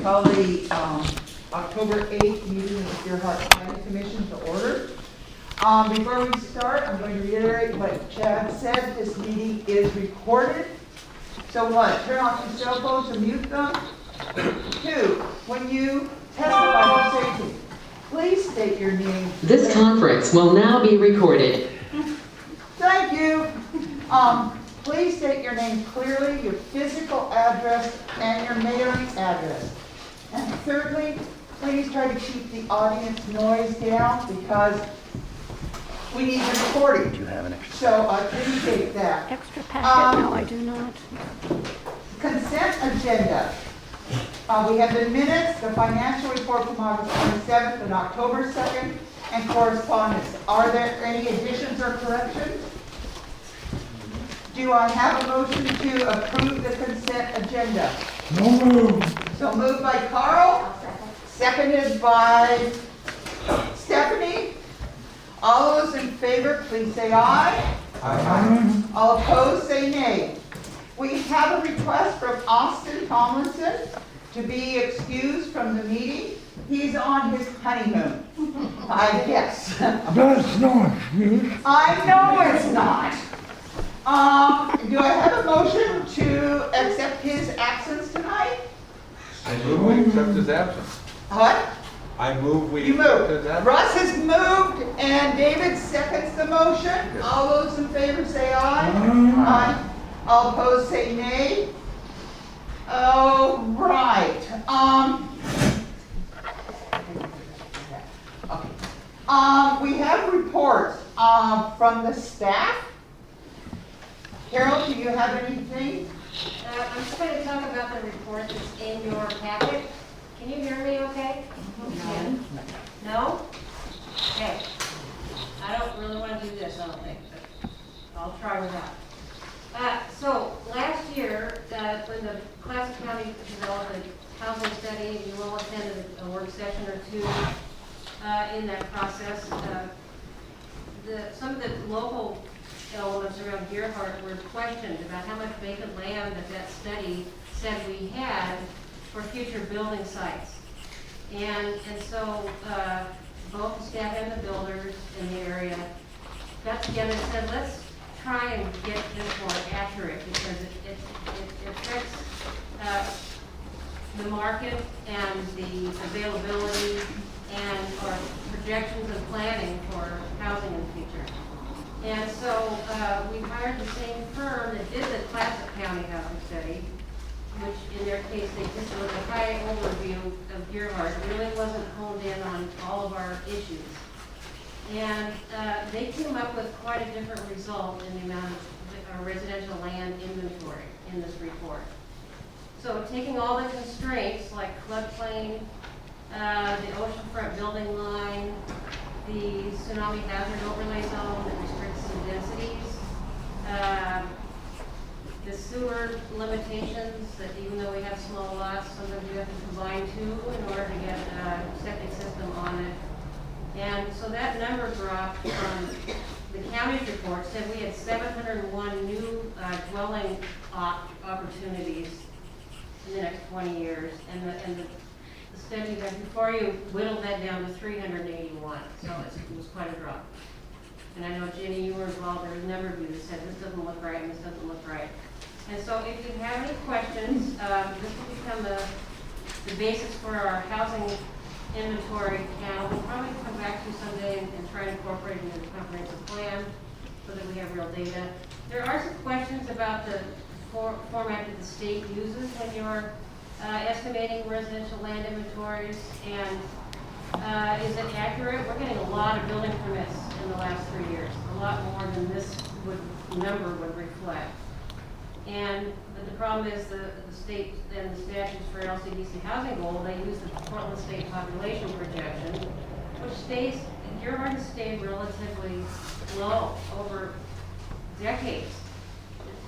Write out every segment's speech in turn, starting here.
call the October 8th meeting of the Deerheart Planning Commission to order. Before we start, I'm going to reiterate what Chad said. This meeting is recorded. So one, turn off your cell phones and mute them. Two, when you testify for safety, please state your name. This conference will now be recorded. Thank you. Please state your name clearly, your physical address, and your mailing address. And thirdly, please try to keep the audience noise down because we need the recording. Do you have an extra? So I appreciate that. Extra packet? No, I do not. Consent agenda. We have the minutes, the financial report from August 27th and October 2nd, and correspondence. Are there any additions or corrections? Do I have a motion to approve the consent agenda? No move. So moved by Carl, seconded by Stephanie. All those in favor, please say aye. Aye. All opposed, say nay. We have a request from Austin Tomlinson to be excused from the meeting. He's on his honeymoon, I guess. That's no excuse. I know it's not. Do I have a motion to accept his absence tonight? I move we accept his absence. What? I move we You accept moved. his absence. Russ has moved and David seconds the motion. All those in favor say aye. Aye. All opposed say nay. All right. Okay. We have reports from the staff. Carol, do you have anything? I'm just going to talk about the report that's in your packet. Can you hear me okay? No. No? Okay. I don't really want to do this, I don't think, but I'll try without. So last year, when the Classic County developed a housing study, you all attended a work session or two in that process. Some of the local elements around Deerheart were questioned about how much vacant land that study said we had for future building sites. And so both the staff and the builders in the area got together and said, let's try and get this more accurate because it affects the market and the availability and our projections and planning for housing in the future. And so we hired the same firm that did the Classic County housing study, which in their case, they just did a high overview of Deerheart. It really wasn't honed in on all of our issues. And they came up with quite a different result in the amount of residential land inventory in this report. So taking all the constraints like floodplain, the oceanfront building line, the tsunami hazard overlay zone that restricts some densities, the sewer limitations that even though we have small lots, sometimes we have to combine two in order to get a septic system on it. And so that number dropped from the county's report, said we had 701 new dwelling opportunities in the next 20 years. And the study that before you whittled that down to 381, so it was quite a drop. And I know, Jenny, you were involved. There was a number of you that said this doesn't look right and this doesn't look right. And so if you have any questions, this will become the basis for our housing inventory count. We'll probably come back to you someday and try to incorporate it into the comprehensive plan so that we have real data. There are some questions about the format that the state uses when you're estimating residential land inventories, and is it accurate? We're getting a lot of building permits in the last 3 years, a lot more than this number would reflect. But the problem is the state and the statutes for LCDC housing goal, they use the Portland State population projection, which Deerheart has stayed relatively low over decades.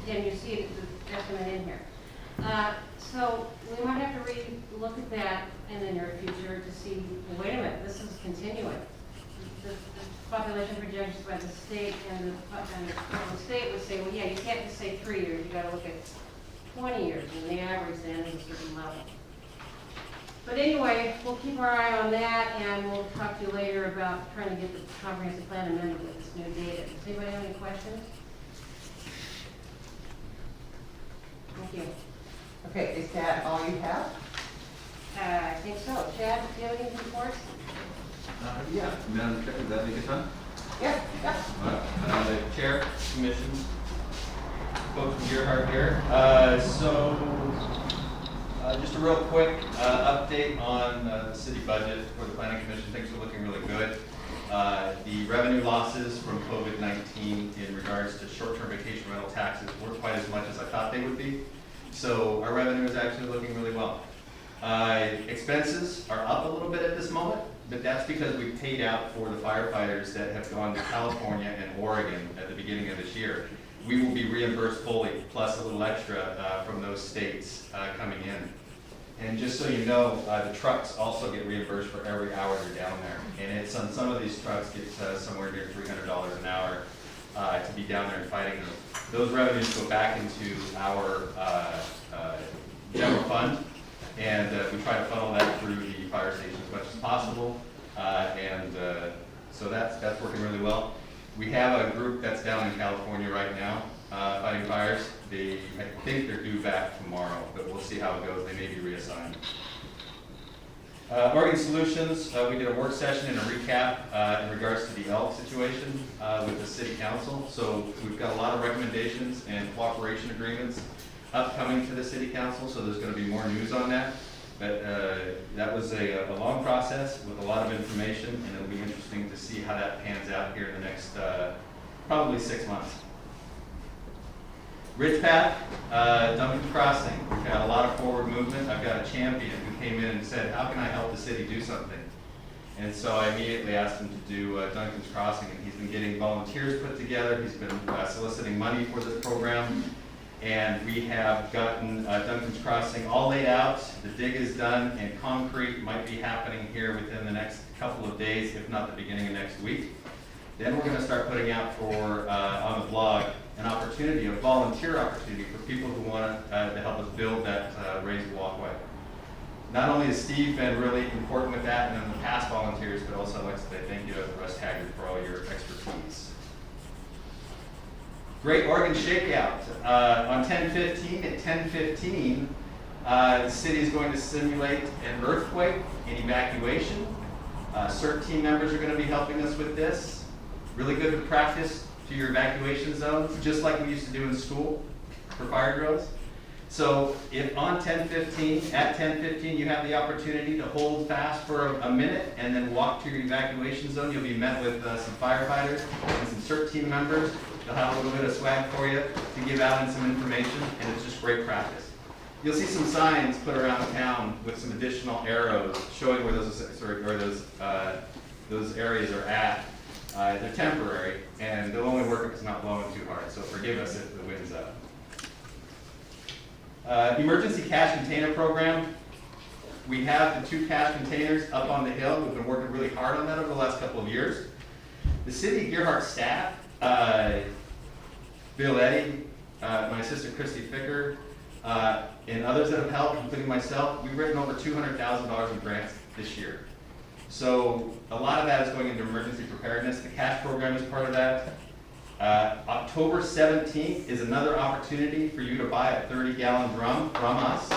And you see the estimate in here. So we might have to look at that in the near future to see, well, wait a minute, this is continuing. The population projections by the state and the state would say, well, yeah, you can't just say 3 years, you got to look at 20 years, and the average then is a certain level. But anyway, we'll keep our eye on that, and we'll talk to you later about trying to get the comprehensive plan amended with this new data. Does anybody have any questions? Thank you. Okay, is that all you have? I think so. Chad, do you have any reports? Yeah, Madam Chair, does that make it time? Yeah, yeah. The Chair, Commission, folks from Gearhart here. Just a real quick update on the city budget for the Planning Commission. Things are looking really good. The revenue losses from COVID-19 in regards to short-term vacation rental taxes weren't quite as much as I thought they would be. So our revenue is actually looking really well. Expenses are up a little bit at this moment, but that's because we paid out for the firefighters that have gone to California and Oregon at the beginning of this year. We will be reimbursed fully, plus a little extra from those states coming in. And just so you know, the trucks also get reimbursed for every hour they're down there. And it's on some of these trucks get somewhere near $300 an hour to be down there and fighting them. Those revenues go back into our general fund, and we try to funnel that through the fire station as much as possible. So that's working really well. We have a group that's down in California right now fighting fires. I think they're due back tomorrow, but we'll see how it goes. They may be reassigned. Oregon Solutions, we did a work session and a recap in regards to the elk situation with the city council. So we've got a lot of recommendations and cooperation agreements upcoming to the city council, so there's going to be more news on that. But that was a long process with a lot of information, and it'll be interesting to see how that pans out here in the next probably 6 months. Ridge Path, Duncan Crossing, we've had a lot of forward movement. I've got a champion who came in and said, how can I help the city do something? And so I immediately asked him to do Duncan's Crossing, and he's been getting volunteers put together. He's been soliciting money for this program. And we have gotten Duncan's Crossing all laid out. The dig is done, and concrete might be happening here within the next couple of days, if not the beginning of next week. Then we're going to start putting out for on the blog an opportunity, a volunteer opportunity for people who want to help us build that raised walkway. Not only has Steve been really important with that and then the past volunteers, but also I'd like to say thank you to Russ Haggard for all your expertise. Great Oregon Shakeout. On 10/15, at 10:15, the city is going to simulate an earthquake and evacuation. CERT team members are going to be helping us with this. Really good to practice to your evacuation zones, just like we used to do in school for fire drills. So if on 10:15, at 10:15, you have the opportunity to hold fast for a minute and then walk to your evacuation zone, you'll be met with some firefighters and some CERT team members. They'll have a little bit of swag for you to give out and some information, and it's just great practice. You'll see some signs put around town with some additional arrows showing where those areas are at. They're temporary, and they'll only work if it's not blowing too hard, so forgive us if the wind's up. Emergency cash container program. We have the 2 cash containers up on the hill. We've been working really hard on that over the last couple of years. The city Gearhart staff, Bill Eddy, my assistant Christy Ficker, and others that have helped, including myself, we've written over $200,000 in grants this year. So a lot of that is going into emergency preparedness. The cash program is part of that. October 17th is another opportunity for you to buy a 30-gallon drum from us,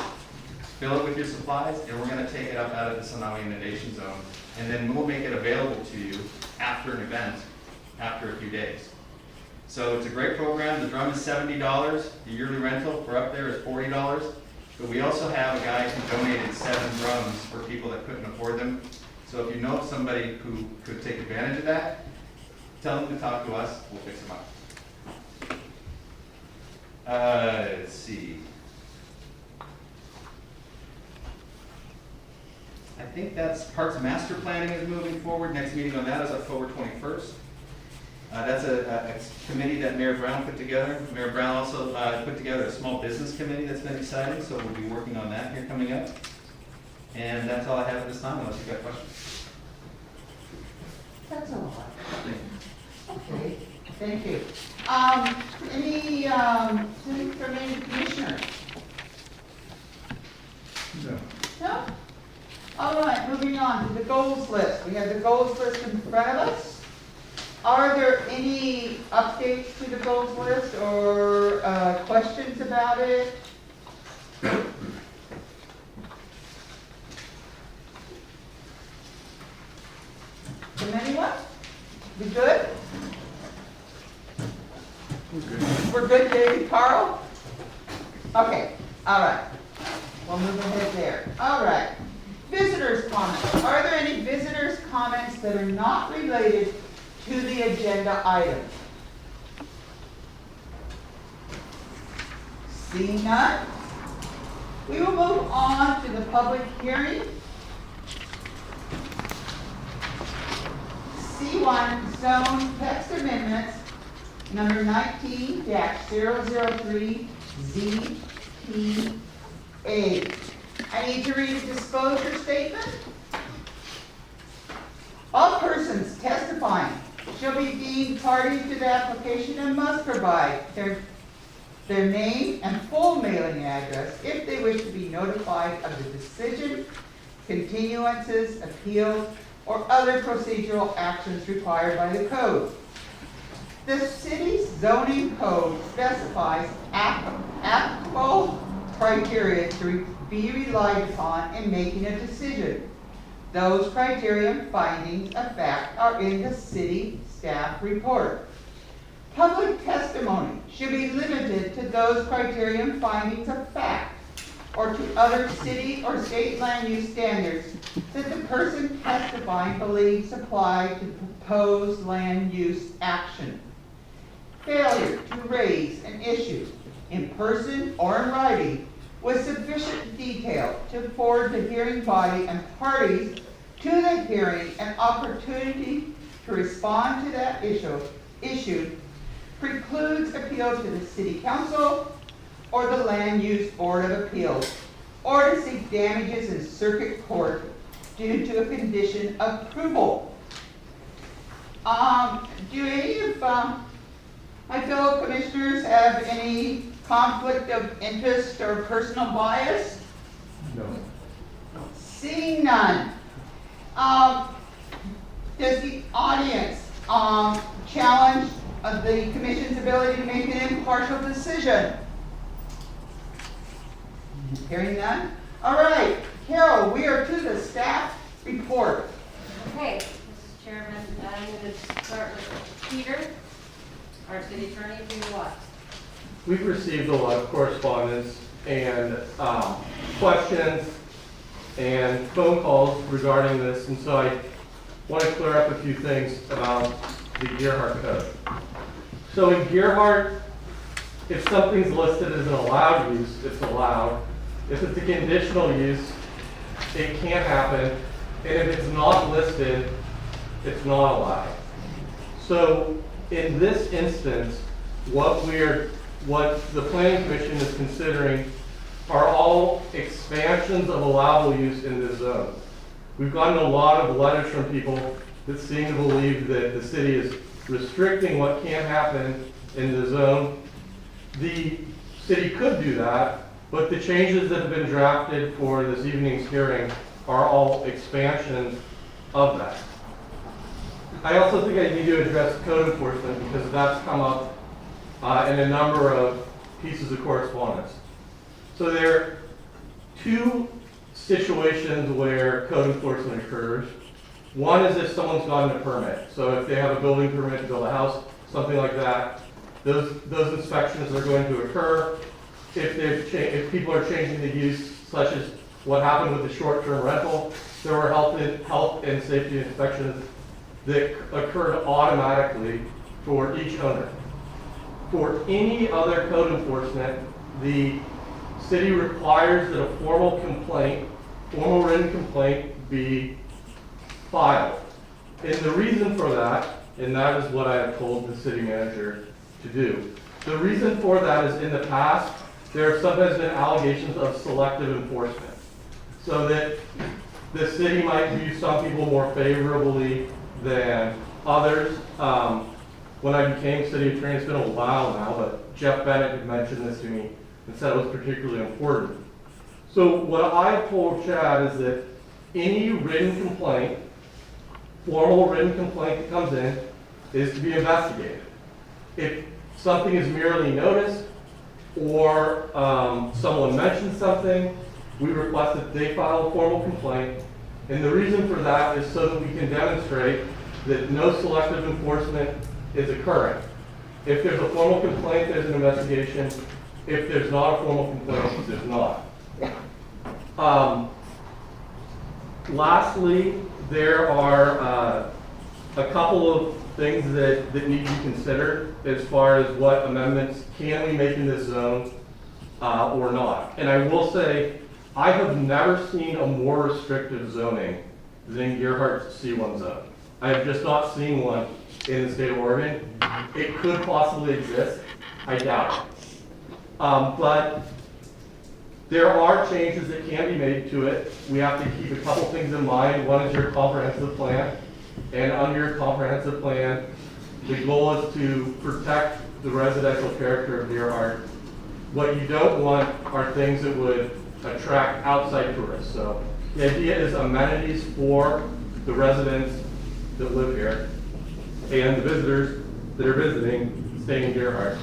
fill it with your supplies, and we're going to take it up out of the tsunami inundation zone. And then we'll make it available to you after an event, after a few days. So it's a great program. The drum is $70. The yearly rental for up there is $40. But we also have a guy who donated 7 drums for people that couldn't afford them. So if you know somebody who could take advantage of that, tell them to talk to us. We'll fix them up. Let's see. I think that's Parks Master Planning is moving forward. Next meeting on that is October 21st. That's a committee that Mayor Brown put together. Mayor Brown also put together a small business committee that's been exciting, so we'll be working on that here coming up. And that's all I have at this time, unless you've got questions. That's a lot. Okay, thank you. Any, from any commissioners? No. No? All right, moving on to the goals list. We have the goals list in front of us. Are there any updates to the goals list or questions about it? From anyone? We good? We're good, David, Carl? Okay, all right. We'll move ahead there. All right. Visitors' comments. Are there any visitors' comments that are not related to the agenda item? Seeing none, we will move on to the public hearing. C1 Zone Text Amendments, number 19-003 ZPA. I need to read a disclosure statement. All persons testifying shall be deemed party to the application and must provide their name and full mailing address if they wish to be notified of the decision, continuances, appeals, or other procedural actions required by the code. The city's zoning code specifies applicable criteria to be relied upon in making a decision. Those criteria and findings of fact are in the city staff report. Public testimony should be limited to those criteria and findings of fact or to other city or state land use standards that the person testifying believes apply to proposed land use action. Failure to raise an issue in person or in writing with sufficient detail to afford the hearing body and parties to the hearing an opportunity to respond to that issue precludes appeal to the city council or the land use board of appeals, or to seek damages in circuit court due to a condition of approval. Do any of my fellow commissioners have any conflict of interest or personal bias? No. Seeing none, does the audience challenge the commission's ability to make an impartial decision? Hearing none? All right, Carol, we are to the staff report. Okay, Mr. Chairman, I'm going to start with Peter, our city attorney, do what? We've received a lot of correspondence and questions and phone calls regarding this, and so I want to clear up a few things about the Gerhardt Code. So in Gerhardt, if something's listed as an allowed use, it's allowed. If it's a conditional use, it can't happen. And if it's not listed, it's not allowed. So in this instance, what the Planning Commission is considering are all expansions of allowable use in this zone. We've gotten a lot of letters from people that seem to believe that the city is restricting what can happen in the zone. The city could do that, but the changes that have been drafted for this evening's hearing are all expansions of that. I also think I need to address code enforcement because that's come up in a number of pieces of correspondence. So there are two situations where code enforcement occurs. One is if someone's gotten a permit. So if they have a building permit to build a house, something like that, those inspections are going to occur. If people are changing the use, such as what happened with the short-term rental, there were health and safety inspections that occurred automatically for each owner. For any other code enforcement, the city requires that a formal written complaint be filed. And the reason for that, and that is what I have told the city manager to do. The reason for that is in the past, there have sometimes been allegations of selective enforcement. So that the city might view some people more favorably than others. When I became city attorney, it's been a while now, but Jeff Bennett had mentioned this to me and said it was particularly important. So what I've told Chad is that any written complaint, formal written complaint that comes in, is to be investigated. If something is merely noticed, or someone mentions something, we request that they file a formal complaint. And the reason for that is so that we can demonstrate that no selective enforcement is occurring. If there's a formal complaint, there's an investigation. If there's not a formal complaint, there's not. Lastly, there are a couple of things that need to be considered as far as what amendments can we make in this zone or not. And I will say, I have never seen a more restrictive zoning than Gerhardt's C1 zone. I have just not seen one in the state of Oregon. It could possibly exist. I doubt it. But there are changes that can be made to it. We have to keep a couple things in mind. One is your comprehensive plan. And under your comprehensive plan, the goal is to protect the residential character of Gerhardt. What you don't want are things that would attract outside tourists. So the idea is amenities for the residents that live here and the visitors that are visiting, staying in Gerhardt.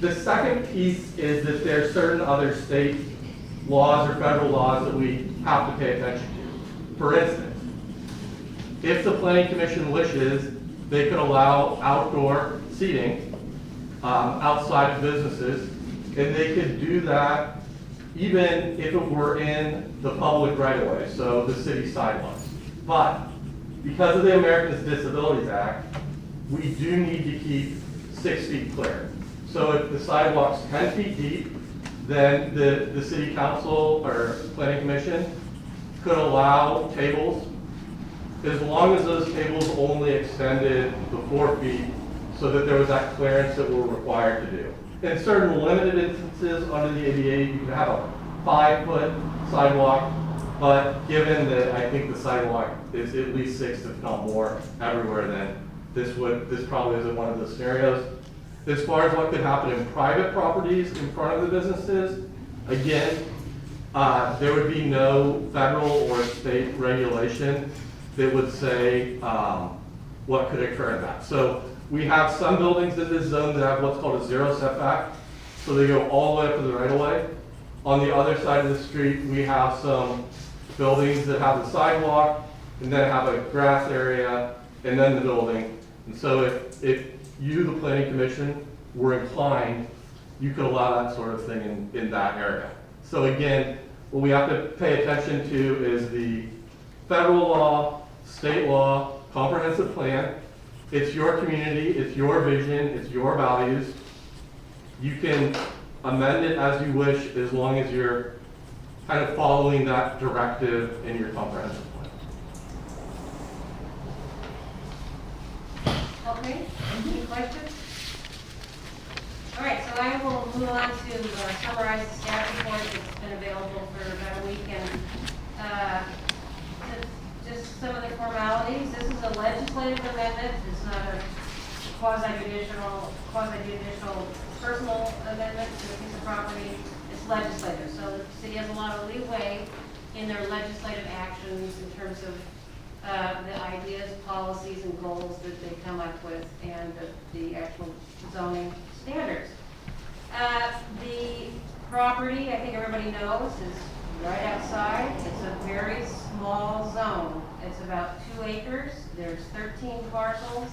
The second piece is that there are certain other state laws or federal laws that we have to pay attention to. For instance, if the planning commission wishes, they could allow outdoor seating outside of businesses, and they could do that even if it were in the public right of way, so the city sidewalks. But because of the Americans with Disabilities Act, we do need to keep 6 feet clear. So if the sidewalk's 10 feet deep, then the city council or planning commission could allow tables as long as those tables only extended the 4 feet so that there was that clearance that we're required to do. In certain limited instances under the ADA, you can have a 5-foot sidewalk, but given that I think the sidewalk is at least 6, if not more, everywhere, then this probably isn't one of the scenarios. As far as what could happen in private properties in front of the businesses, again, there would be no federal or state regulation that would say what could occur in that. So we have some buildings in this zone that have what's called a 0 setback. So they go all the way up to the right of way. On the other side of the street, we have some buildings that have the sidewalk and then have a grass area and then the building. And so if you, the planning commission, were inclined, you could allow that sort of thing in that area. So again, what we have to pay attention to is the federal law, state law, comprehensive plan. It's your community, it's your vision, it's your values. You can amend it as you wish as long as you're kind of following that directive in your comprehensive plan. Okay, any questions? All right, so I will move on to summarize the staff report that's been available for about a week, and just some of the formalities. This is a legislative amendment. It's not a quasi-judicial personal amendment to a piece of property. It's legislative, so the city has a lot of leeway in their legislative actions in terms of the ideas, policies, and goals that they come up with, and the actual zoning standards. The property, I think everybody knows, is right outside. It's a very small zone. It's about 2 acres. There's 13 parcels.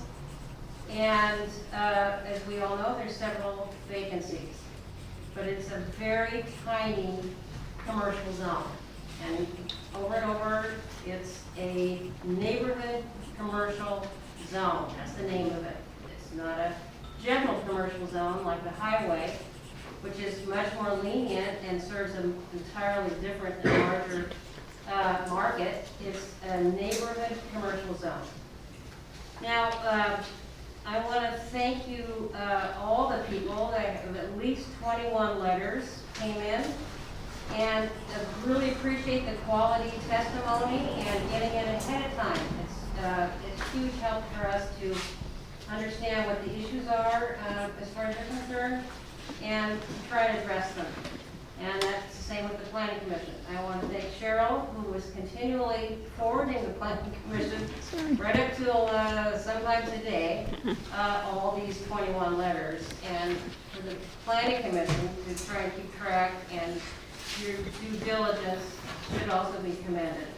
And as we all know, there's several vacancies. But it's a very tiny commercial zone. And over, it's a neighborhood commercial zone. That's the name of it. It's not a general commercial zone like the highway, which is much more lenient and serves an entirely different and larger market. It's a neighborhood commercial zone. Now, I want to thank you, all the people. At least 21 letters came in, and I really appreciate the quality testimony and getting it ahead of time. It's huge help for us to understand what the issues are as far as they're concerned, and try to address them. And that's Same with the planning commission. I want to thank Cheryl, who was continually forwarding the planning commission right up till sometime today, all these 21 letters. And for the planning commission to try and keep track, and your due diligence should also be commended.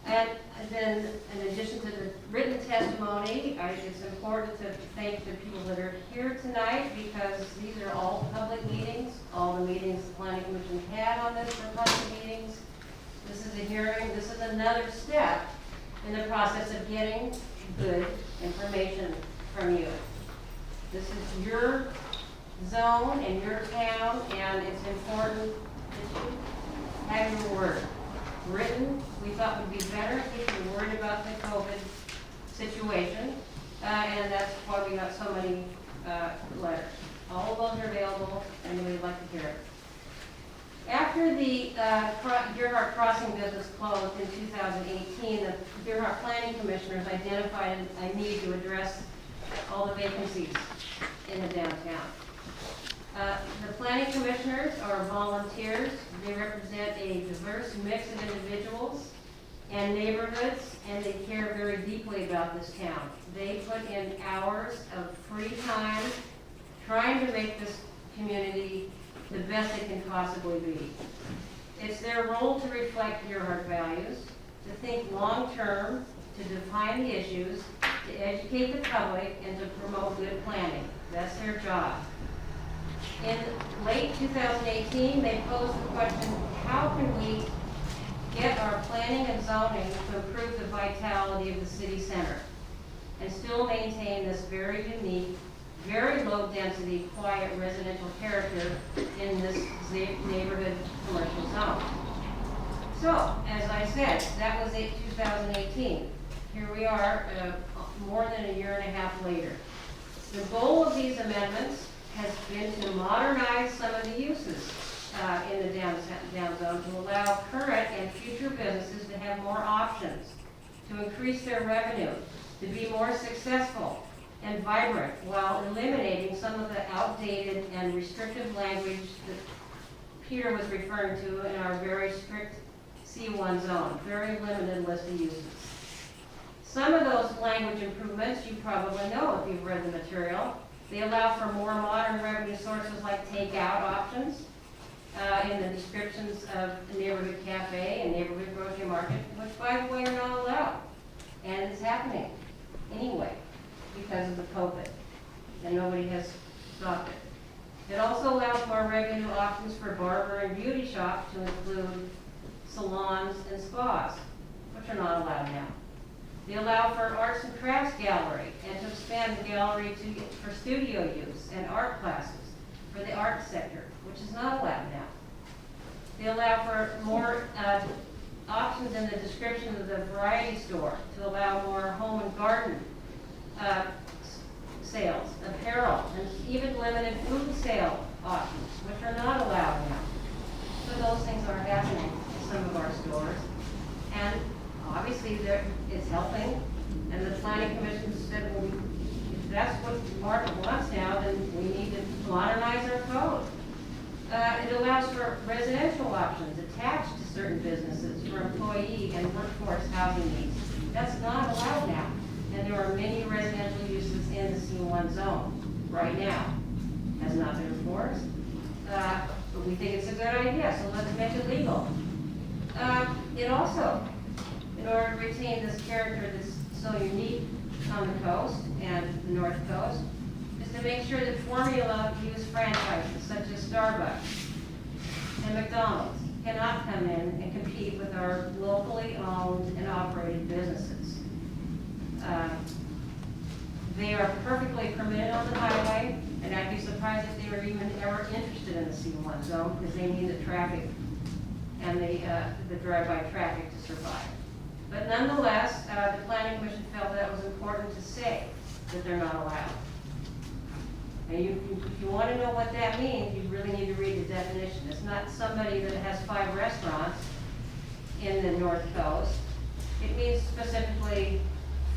And then, in addition to the written testimony, it's important to thank the people that are here tonight, because these are all public meetings. All the meetings the planning commission had on this were public meetings. This is a hearing. This is another step in the process of getting good information from you. This is your zone and your town, and it's important that you have your word written. We thought would be better if you were worried about the COVID situation, and that's why we got so many letters. All of those are available, and we'd like to hear it. After the Deerhart Crossing business closed in 2018, the Deerhart Planning Commissioners identified a need to address all the vacancies in the downtown. The planning commissioners are volunteers. They represent a diverse mix of individuals and neighborhoods, and they care very deeply about this town. They put in hours of free time trying to make this community the best it can possibly be. It's their role to reflect Deerhart values, to think long-term, to define the issues, to educate the public, and to promote good planning. That's their job. In late 2018, they posed the question, how can we get our planning and zoning to improve the vitality of the city center and still maintain this very unique, very low density, quiet residential character in this neighborhood commercial zone? So, as I said, that was 2018. Here we are, more than a year and a half later. The goal of these amendments has been to modernize some of the uses in the down zone to allow current and future businesses to have more options, to increase their revenue, to be more successful and vibrant, while eliminating some of the outdated and restrictive language that Peter was referring to in our very strict C1 zone, very limited list of uses. Some of those language improvements you probably know if you've read the material. They allow for more modern revenue sources like takeout options in the descriptions of the neighborhood cafe and neighborhood grocery market, which by the way are not allowed. And it's happening anyway because of the COVID, and nobody has stopped it. It also allows more revenue options for barber and beauty shops to include salons and spas, which are not allowed now. They allow for arts and crafts gallery and to expand the gallery for studio use and art classes for the art sector, which is not allowed now. They allow for more options in the description of the variety store to allow more home and garden sales, apparel, and even limited food sale options, which are not allowed now. So those things are happening in some of our stores. And obviously, it's helping, and the planning commission said, well, if that's what the market wants now, then we need to modernize our code. It allows for residential options attached to certain businesses for employee and workforce housing needs. That's not allowed now, and there are many residential uses in the C1 zone right now. Has not been enforced, but we think it's a good idea, so let's make it legal. It also, in order to retain this character that's so unique on the coast and the North Coast, is to make sure that formula use franchises such as Starbucks and McDonald's cannot come in and compete with our locally owned and operated businesses. They are perfectly permitted on the highway, and I'd be surprised if they were even ever interested in the C1 zone, because they need the traffic and the drive-by traffic to survive. But nonetheless, the Planning Commission felt that it was important to say that they're not allowed. And if you want to know what that means, you really need to read the definition. It's not somebody that has 5 restaurants in the North Coast. It means specifically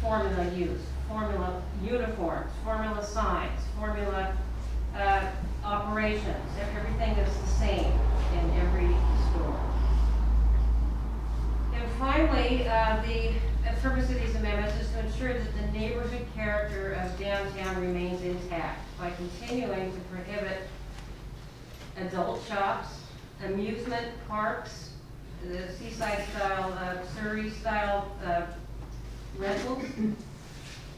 formula use, formula uniforms, formula signs, formula operations, everything is the same. in every store. And finally, the purpose of these amendments is to ensure that the neighborhood character of downtown remains intact by continuing to prohibit adult shops, amusement parks, the seaside style, Surrey style rentals,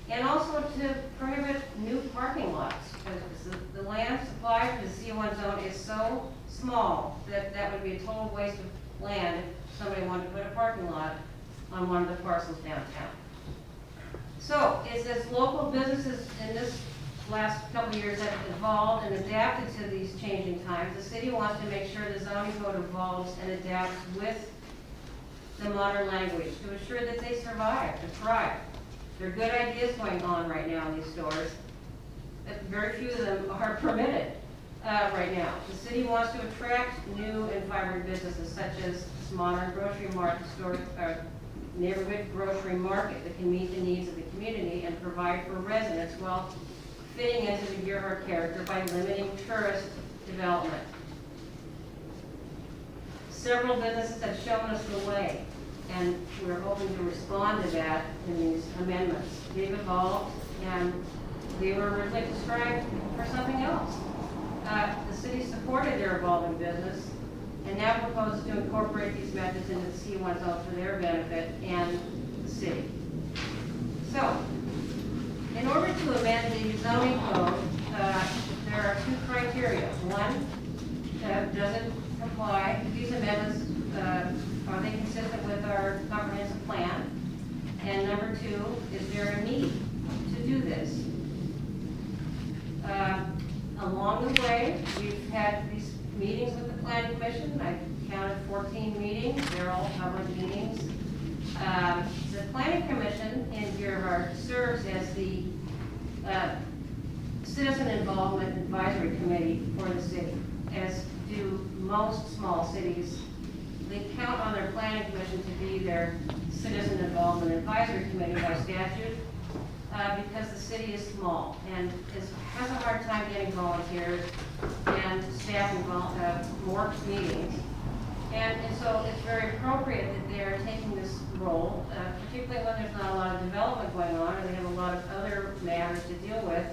and also to prohibit new parking lots, because the land supply for the C1 zone is so small that that would be a total waste of land if somebody wanted to put a parking lot on one of the parcels downtown. So, as local businesses in this last couple of years have evolved and adapted to these changing times, the city wants to make sure the zoning code evolves and adapts with the modern language to ensure that they survive and thrive. There are good ideas going on right now in these stores, but very few of them are permitted right now. The city wants to attract new and vibrant businesses such as this modern grocery market store, neighborhood grocery market that can meet the needs of the community and provide for residents while fitting into the Gerhardt character by limiting tourist development. Several businesses have shown us the way, and we're hoping to respond to that in these amendments. They've evolved, and they were originally described for something else. The city supported their evolving business, and now proposes to incorporate these methods into the C1 zone for their benefit and the city. So, in order to amend the zoning code, there are two criteria. One, does it comply, these amendments, are they consistent with our comprehensive plan? And number two, is there a need to do this? Along the way, we've had these meetings with the Planning Commission. I counted 14 meetings. They're all public meetings. The Planning Commission in Gerhardt serves as the Citizen Involvement Advisory Committee for the city, as do most small cities. They count on their Planning Commission to be their Citizen Involvement Advisory Committee by statute, because the city is small and has a hard time getting volunteers and staff involved, more meetings. And so it's very appropriate that they're taking this role, particularly when there's not a lot of development going on or they have a lot of other matters to deal with.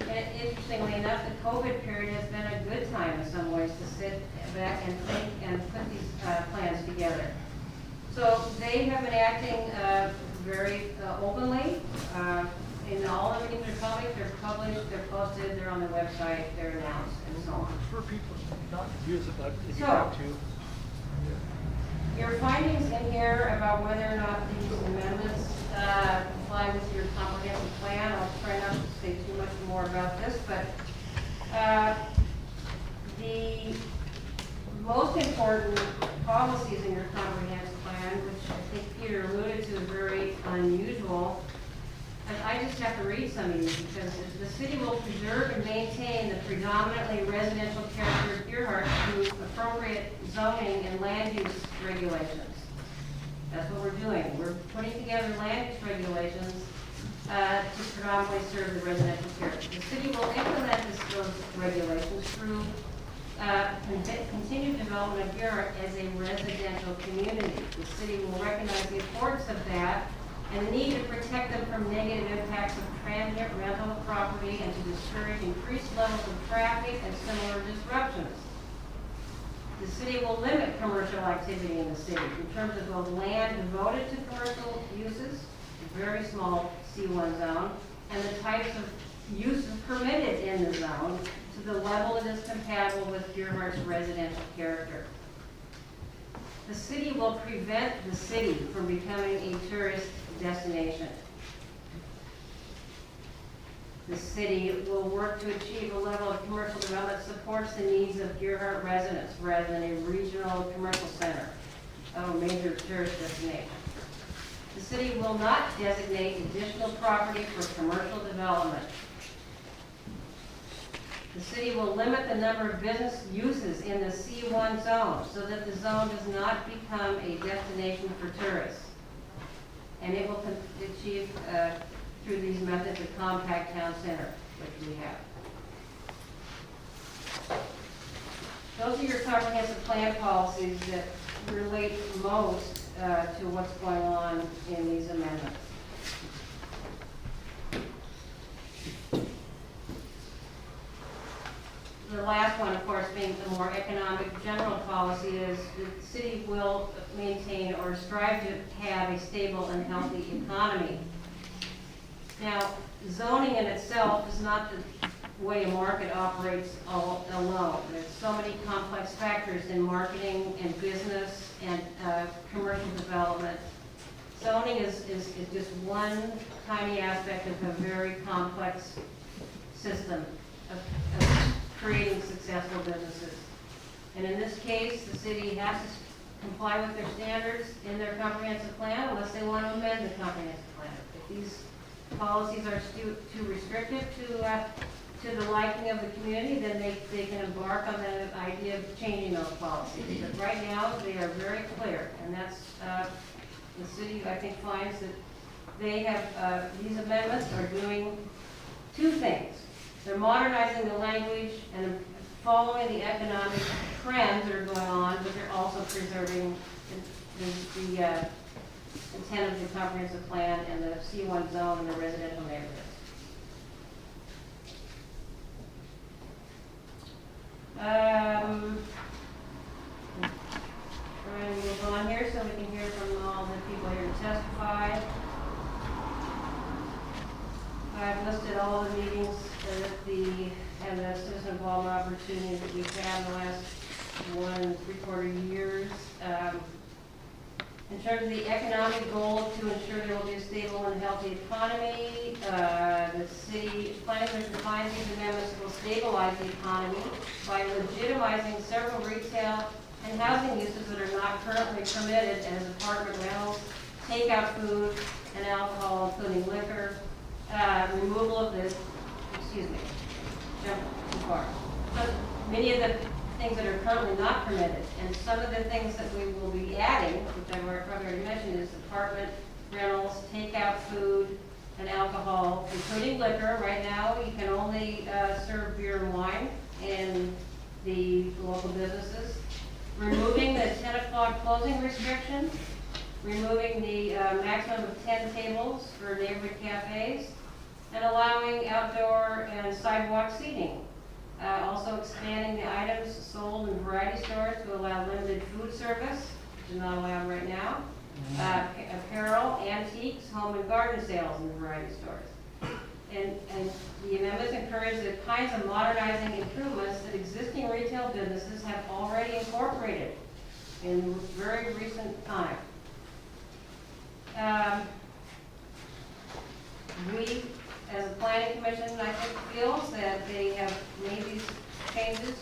And interestingly enough, the COVID period has been a good time in some ways to sit back and think and put these plans together. So they have been acting very openly. In all the meetings are public, they're published, they're posted, they're on the website, they're announced, and so on. For people not to use it, but if you So- have to. Your findings in here about whether or not these amendments comply with your comprehensive plan, I'll try not to say too much more about this, but the most important policies in your comprehensive plan, which I think Peter alluded to, is very unusual. And I just have to read some of these because the city will preserve and maintain the predominantly residential character of Gerhardt through appropriate zoning and land use regulations. That's what we're doing. We're putting together land use regulations to predominantly serve the residential character. The city will implement those regulations through continued development of Gerhardt as a residential community. The city will recognize the importance of that and the need to protect them from negative impacts of transient rental property and to discourage increased levels of traffic and similar disruptions. The city will limit commercial activity in the city in terms of both land devoted to commercial uses, a very small C1 zone, and the types of uses permitted in the zone to the level that is compatible with Gerhardt's residential character. The city will prevent the city from becoming a tourist destination. The city will work to achieve a level of commercial development that supports the needs of Gerhardt residents rather than a regional commercial center of a major tourist destination. The city will not designate additional property for commercial development. The city will limit the number of business uses in the C1 zone so that the zone does not become a destination for tourists. And it will achieve, through these methods, a compact town center, which we have. Those are your comprehensive plan policies that relate most to what's going on in these amendments. The last one, of course, being the more economic general policy, is the city will maintain or strive to have a stable and healthy economy. Now, zoning in itself is not the way a market operates alone. There's so many complex factors in marketing and business and commercial development. Zoning is just one tiny aspect of a very complex system of creating successful businesses. And in this case, the city has to comply with their standards in their comprehensive plan unless they want to amend the comprehensive plan. If these policies are too restrictive to the liking of the community, then they can embark on the idea of changing those policies. But right now, they are very clear, and that's, the city, I think, finds that they have, these amendments are doing two things. They're modernizing the language and following the economic trends that are going on, but they're also preserving the intent of the comprehensive plan and the C1 zone and the residential neighborhoods. We're going to move on here so we can hear from all the people here to testify. I've listed all the meetings and the citizen involvement opportunities that we've had in the last 1 3/4 years. In terms of the economic goal to ensure there will be a stable and healthy economy, the city planning commission finds these amendments will stabilize the economy by legitimizing several retail and housing uses that are not currently permitted as apartment rentals, takeout food, and alcohol, including liquor, removal of this, jump too far. So many of the things that are currently not permitted, and some of the things that we will be adding, which I've already mentioned, is apartment rentals, takeout food, and alcohol, including liquor. Right now, you can only serve beer and wine in the local businesses. Removing the 10 o'clock closing restriction, removing the maximum of 10 tables for neighborhood cafes, and allowing outdoor and sidewalk seating. Also expanding the items sold in variety stores to allow limited food service, which is not allowed right now. Apparel, antiques, home and garden sales in variety stores. And the amendments encourage the kinds of modernizing improvements that existing retail businesses have already incorporated in very recent time. We, as a planning commission, I think feels that they have made these changes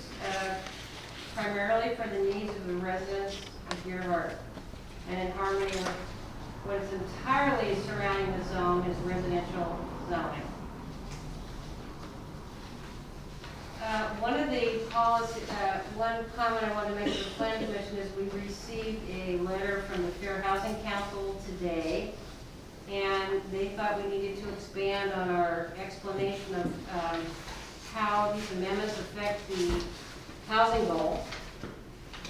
primarily for the needs of the residents of Deer Heart and in harmony with what is entirely surrounding the zone is residential zoning. One of the policy, one comment I wanted to make to the planning commission is we received a letter from the Fair Housing Council today, and they thought we needed to expand on our explanation of how these amendments affect the housing goal.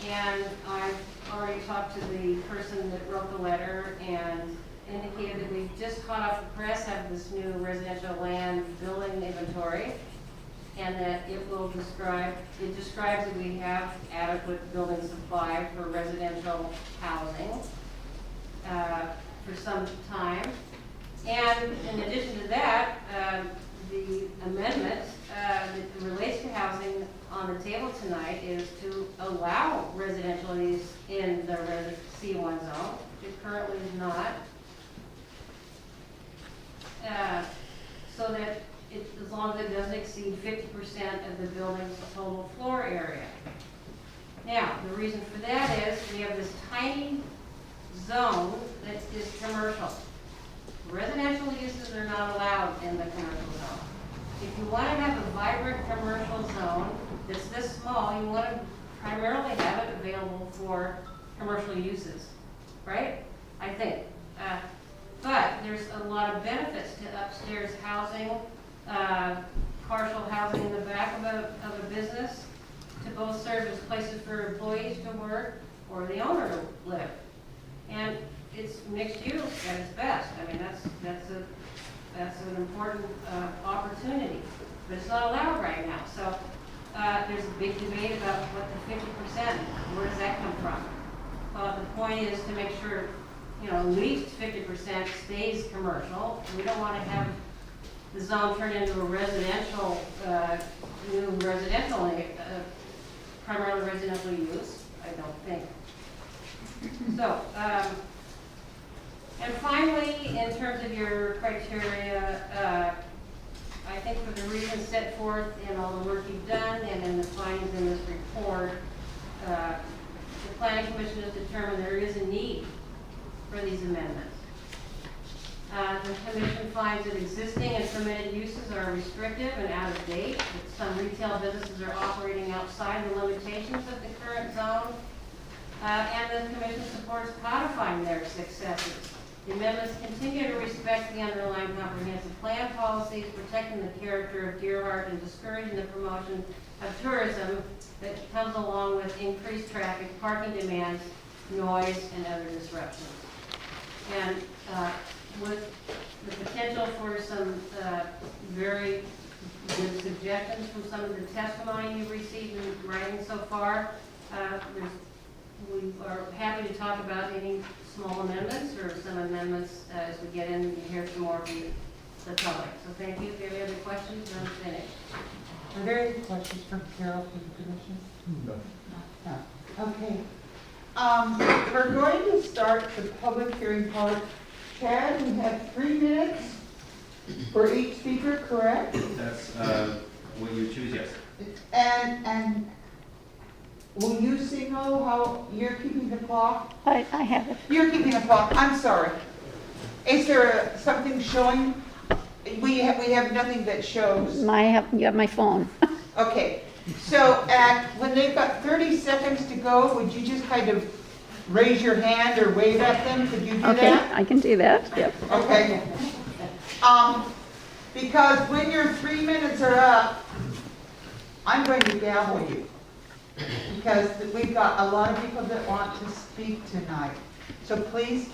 And I've already talked to the person that wrote the letter and indicated that we just hot off the press have this new residential land building inventory, and that it describes that we have adequate building supply for residential housing for some time. And in addition to that, the amendment that relates to housing on the table tonight is to allow residential use in the C1 zone. It currently is not. So that as long as it doesn't exceed 50% of the building's total floor area. Now, the reason for that is we have this tiny zone that is commercial. Residential uses are not allowed in the commercial zone. If you want to have a vibrant commercial zone that's this small, you want to primarily have it available for commercial uses, right? I think. But there's a lot of benefits to upstairs housing, partial housing in the back of a business, to both serve as places developer or the owner to live. And it's mixed use at its best. I mean, that's an important opportunity, but it's not allowed right now. So there's a big debate about what the 50%, where does that come from? The point is to make sure, at least 50% stays commercial. We don't want to have the zone turn into a residential, new residential, primarily residential use, I don't think. So, and finally, in terms of your criteria, I think for the reasons set forth in all the work you've done and in the findings in this report, the Planning Commission has determined there is a need for these amendments. The Commission finds that existing and permitted uses are restrictive and out of date, that some retail businesses are operating outside the limitations of the current zone, and the Commission supports codifying their successes. The amendments continue to respect the underlying comprehensive plan policies, protecting the character of Deerheart and discouraging the promotion of tourism that comes along with increased traffic, parking demands, noise, and other disruptions. And with the potential for some very good suggestions from some of the testimony you've received in writing so far, we are happy to talk about any small amendments or some amendments as we get in and hear some more from the public. So thank you. If you have any other questions, I'm finished. Are there any questions from Carol from the commission? No. Okay. We're going to start the public hearing part. Chad, we have 3 minutes for each speaker, correct? That's what you choose, yes. And will you signal how you're keeping the clock? I have it. You're keeping the clock, I'm sorry. Is there something showing? We have nothing that shows. You have my phone. Okay, so when they've got 30 seconds to go, would you just kind of raise your hand or wave at them? Could you do Okay, that? I can do that, yep. Okay. Because when your 3 minutes are up, I'm going to gavel you. Because we've got a lot of people that want to speak tonight. So please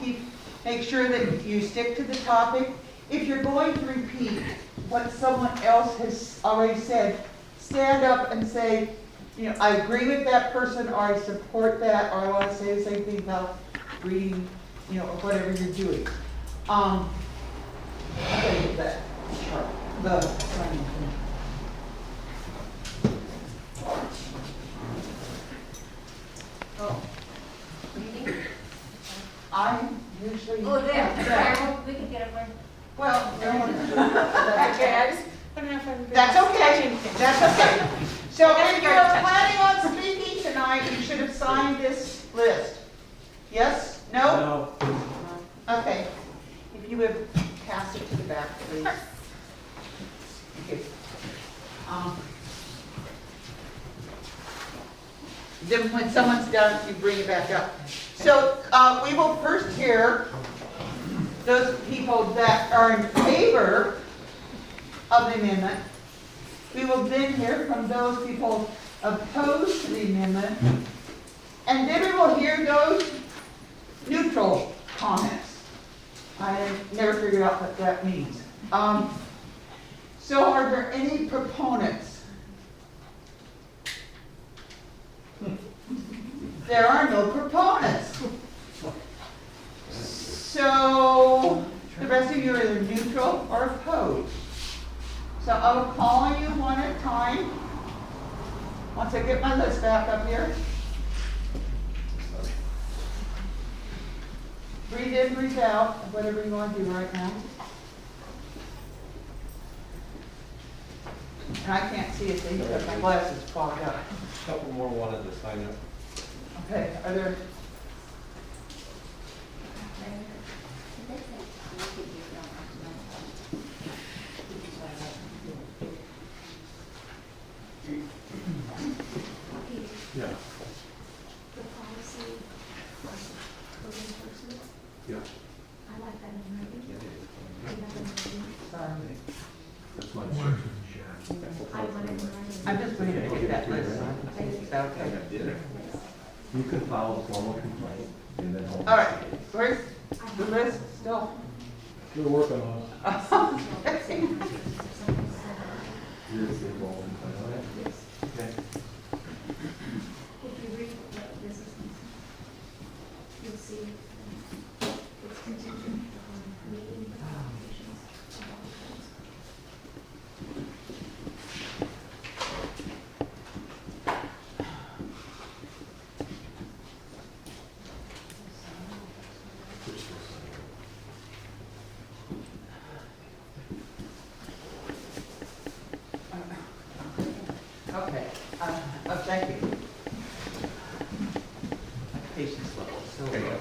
make sure that you stick to the topic. If you're going to repeat what someone else has already said, stand up and say, I agree with that person, or I support that, or I want to say the same thing about reading, or whatever you're doing. I'm going to get that chart, the planning. Oh, meeting? I usually. Oh, there. Yeah. Sorry, we can get it one. Well, Okay, I just don't know if I'm. that's okay, that's okay. So if you're planning on speaking tonight, you should have signed this list. Yes? No? Okay. If you would pass it to the back, please. Okay. Then when someone's done, you bring it back up. So we will first hear those people that are in favor of the amendment. We will then hear from those people opposed to the amendment. And then we will hear those neutral comments. I never figured out what that means. So are there any proponents? There are no proponents. So the rest of you are either neutral or opposed. So I will call on you one at a time. Once I get my list back up here. Breathe in, breathe out, whatever you want to do right now. And I can't see a thing because my glasses fogged up. A couple more wanted to sign up. Okay, are there? Yeah. The policy for coding person, Yeah. I like that in writing. You have it in writing. Sorry. That's my I want it in writing. I'm just going to get that list. Is that okay? You can file a formal complaint and then hold. All right, where's the list still? You're working on it. You're the formal complaint on it? Yes. Okay. If you read what this is, you'll see it's contingent on meeting the obligations of all parties. Okay, thank you. My patience level is so low.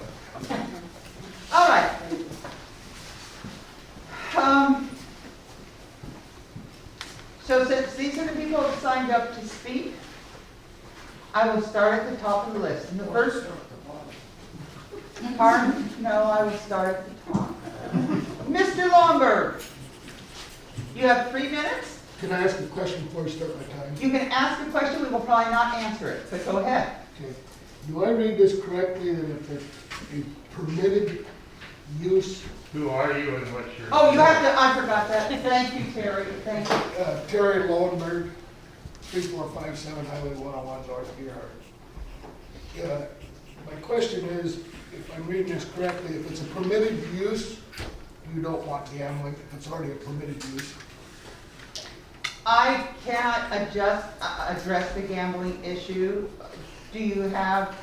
All right. So since these are the people who signed up to speak, I will start at the top of the list. And the first, pardon? No, I will start at the top. Mr. Longberg, you have 3 minutes. Can I ask a question before I start my time? You can ask a question, we will probably not answer it, but go ahead. Okay. Do I read this correctly, that if it's a permitted use, Who are you and what's your? Oh, you have to, I forgot that. Thank you, Terry, thank you. Terry Lowenberg, 3457 Highway 101 North Gerhart. My question is, if I'm reading this correctly, if it's a permitted use, you don't want gambling, if it's already a permitted use? I cannot address the gambling issue. Do you have,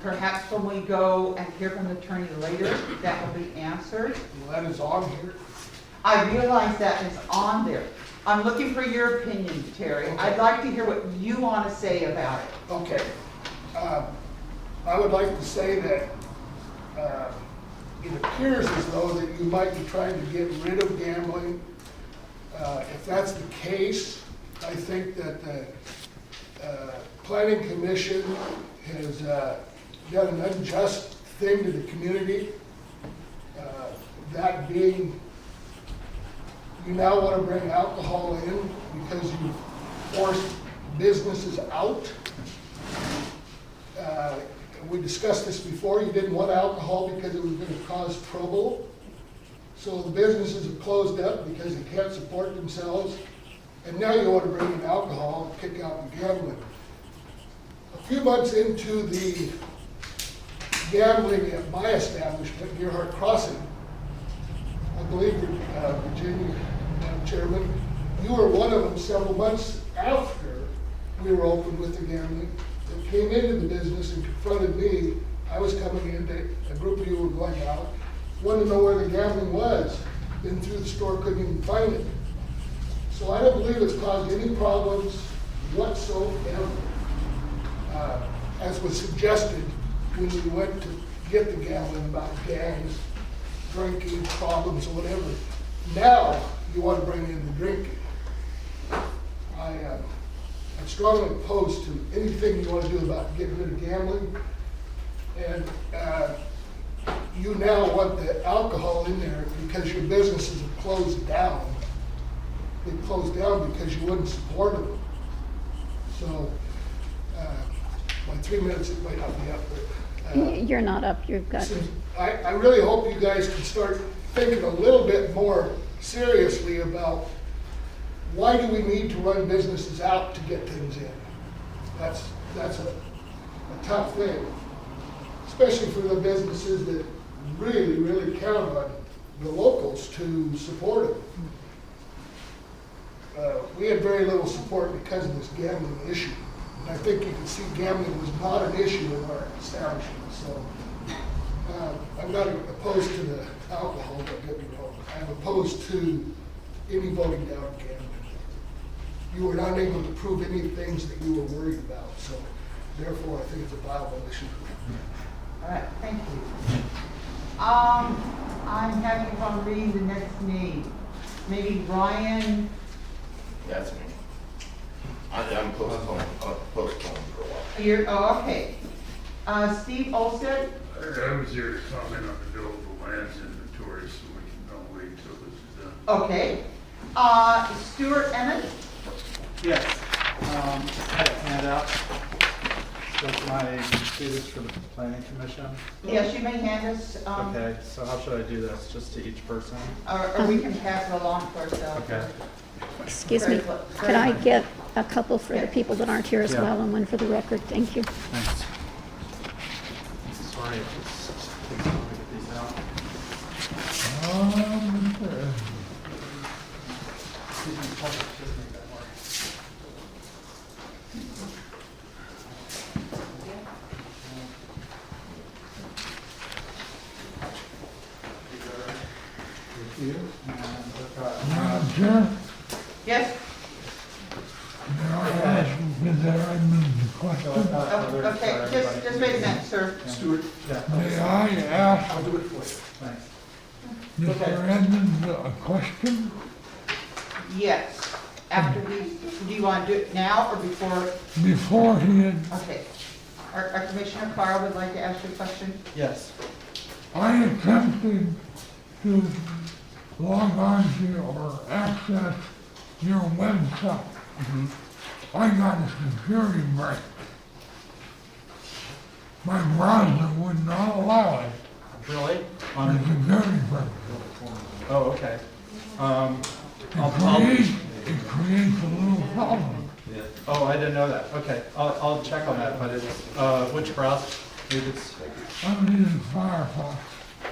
perhaps when we go and hear from the attorney later, that will be answered? Well, that is on here. I realize that is on there. I'm looking for your opinion, Terry. I'd like to hear what you want to say about it. Okay. I would like to say that it appears as though that you might be trying to get rid of gambling. If that's the case, I think that the Planning Commission has done an unjust thing to the community. That being, you now want to bring alcohol in because you forced businesses out. We discussed this before, you didn't want alcohol because it was going to cause trouble. So the businesses have closed up because they can't support themselves. And now you want to bring in alcohol and kick out the gambling. A few months into the gambling at my establishment, Gerhart Crossing, I believe, Virginia, Madam Chairman, you were one of them several months after we were open with the gambling, that came into the business and confronted me. I was coming in, a group of you were going out, wanted to know where the gambling was. Been through the store, couldn't even find it. So I don't believe it's caused any problems whatsoever. As was suggested when we went to get the gambling about gangs, drinking problems or whatever. Now you want to bring in the drinking. I'm strongly opposed to anything you want to do about getting rid of gambling. And you now want the alcohol in there because your businesses have closed down. They closed down because you wouldn't support them. So my 3 minutes might not be up, but You're not up, you've got, I really hope you guys can start thinking a little bit more seriously about why do we need to run businesses out to get things in. That's a tough thing, especially for the businesses that really, really count on the locals to support them. We had very little support because of this gambling issue. And I think you can see gambling was not an issue in our establishment. So I'm not opposed to the alcohol, don't get me wrong. I'm opposed to any voting down gambling. You were not able to prove any things that you were worried about. So therefore, I think it's a viable issue. All right, thank you. I'm having fun reading the next name. Maybe Ryan, That's me. I'm postponed for a while. oh, okay. Steve Olsted, I was here to comment on the billable lands inventory, so we can not wait till this is done. okay. Stuart Emmett, Yes, I had a handout. Can I do this for the planning commission? Yes, you may hand us, Okay, so how should I do this? Just to each person? or we can pass it along to ourselves. Okay. Excuse me, could I get a couple for the people that aren't here as Yeah. well, and one for the record? Thank you. Thanks. Sorry, if it's takes long to get these out. Excuse me, Paul, just make that work. Thank you. And I've got- Madam Chair, Yes? may I ask, is there a So question? I've got Oh, others for okay, just everybody. wait a minute, sir. Stuart? Yeah. May I ask I'll do it for you. Thanks. Mr. Edmonds a question? Yes. After we, do you want to do it now or before? Before he had, Okay. Our Commissioner Carl would like to ask you a question. Yes. I attempted to log on to or access your website. I got a security break. My browser would not allow it. Really? A security break. Oh, okay. It creates a little problem. Oh, I didn't know that. Okay, I'll check on that, but it's, which browser? Maybe it's I'm using Firefox.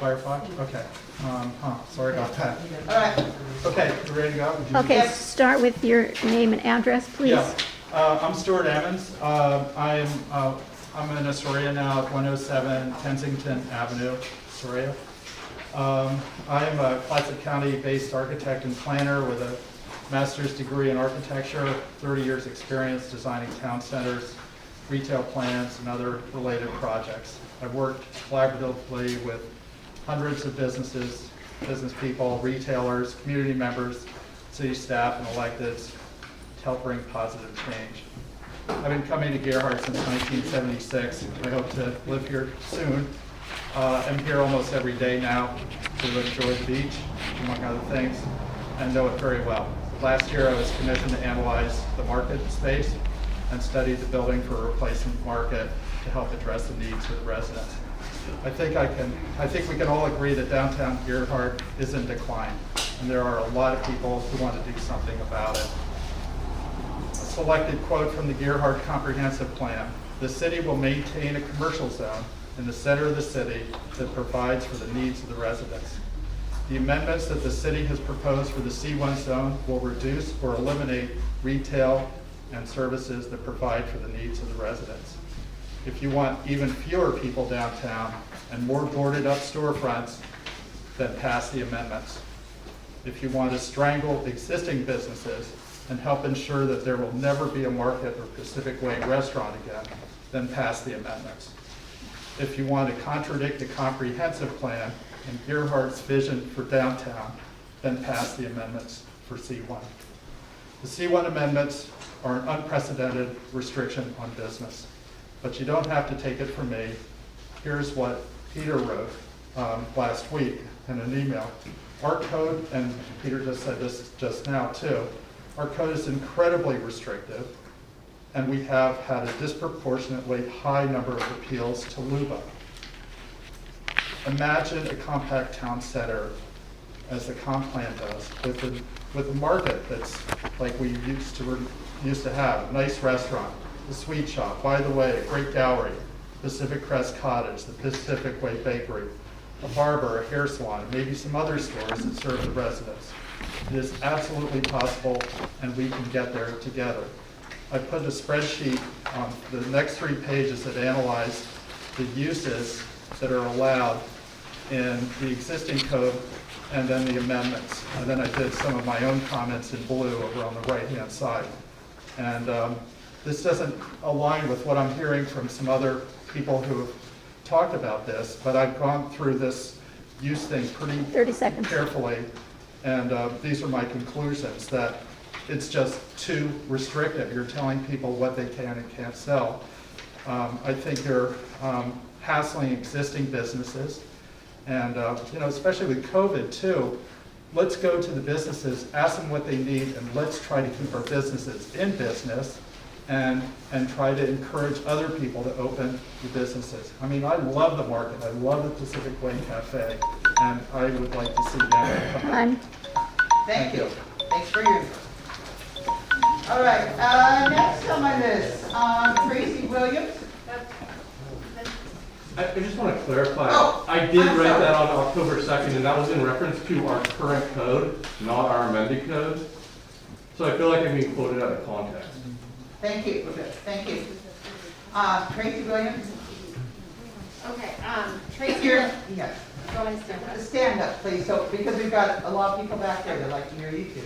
Firefox? Okay. Sorry about that. All right. Okay, you ready to go? Would you- Okay, Yes. start with your name and address, please. Yeah. I'm Stuart Ammons. I'm in Astoria now at 107 Kensington Avenue, Astoria. I am a Clatsop County-based architect and planner with a master's degree in architecture, 30 years experience designing town centers, retail plans, and other related projects. I've worked collaboratively with hundreds of businesses, business people, retailers, community members, city staff, and electeds to help bring positive change. I've been coming to Gerhardt since 1976. I hope to live here soon. I'm here almost every day now to enjoy the beach, among other things, and know it very well. Last year, I was commissioned to analyze the market space and study the building for a replacement market to help address the needs of the residents. I think we can all agree that downtown Gerhardt is in decline, and there are a lot of people who want to do something about it. A selected quote from the Gerhardt Comprehensive Plan: "The city will maintain a commercial zone in the center of the city that provides for the needs of the residents. The amendments that the city has proposed for the C1 zone will reduce or eliminate retail and services that provide for the needs of the residents. If you want even fewer people downtown and more boarded up storefronts, then pass the amendments. If you want to strangle existing businesses and help ensure that there will never be a Market or Pacific Way restaurant again, then pass the amendments. If you want to contradict the comprehensive plan and Gerhardt's vision for downtown, then pass the amendments for C1. The C1 amendments are an unprecedented restriction on business, but you don't have to take it from me. Here's what Peter wrote last week in an email. Our code, and Peter just said this just now too, our code is incredibly restrictive, and we have had a disproportionately high number of appeals to LUBA. Imagine a compact town center, as the comp plan does, with a market that's like we used to have, a nice restaurant, the sweet shop, by the way, a great gallery, Pacific Crest Cottage, the Pacific Way Bakery, a barber, a hair salon, and maybe some other stores that serve the residents. It is absolutely possible, and we can get there together. I put a spreadsheet on the next 3 pages that analyze the uses that are allowed in the existing code and then the amendments. And then I did some of my own comments in blue over on the right-hand side. And this doesn't align with what I'm hearing from some other people who have talked about this, but I've gone through this use thing pretty 30 seconds. carefully, and these are my conclusions, that it's just too restrictive. You're telling people what they can and can't sell. I think you're hassling existing businesses, and especially with COVID too. Let's go to the businesses, ask them what they need, and let's try to keep our businesses in business and try to encourage other people to open the businesses. I mean, I love the market, I love the Pacific Way Cafe, and I would like to see that come. I'm, Thank you. Thanks for your input. All right, next on my list, Tracy Williams. I just want to clarify, Oh, I did I'm write sorry. that on October 2nd, and that was in reference to our current code, not our amended code. So I feel like I'm being quoted out of context. Thank you, thank you. Tracy Williams. Okay, If Tracy, you're, go yeah, and stand up. stand up, please, so, because we've got a lot of people back there that like to hear you too.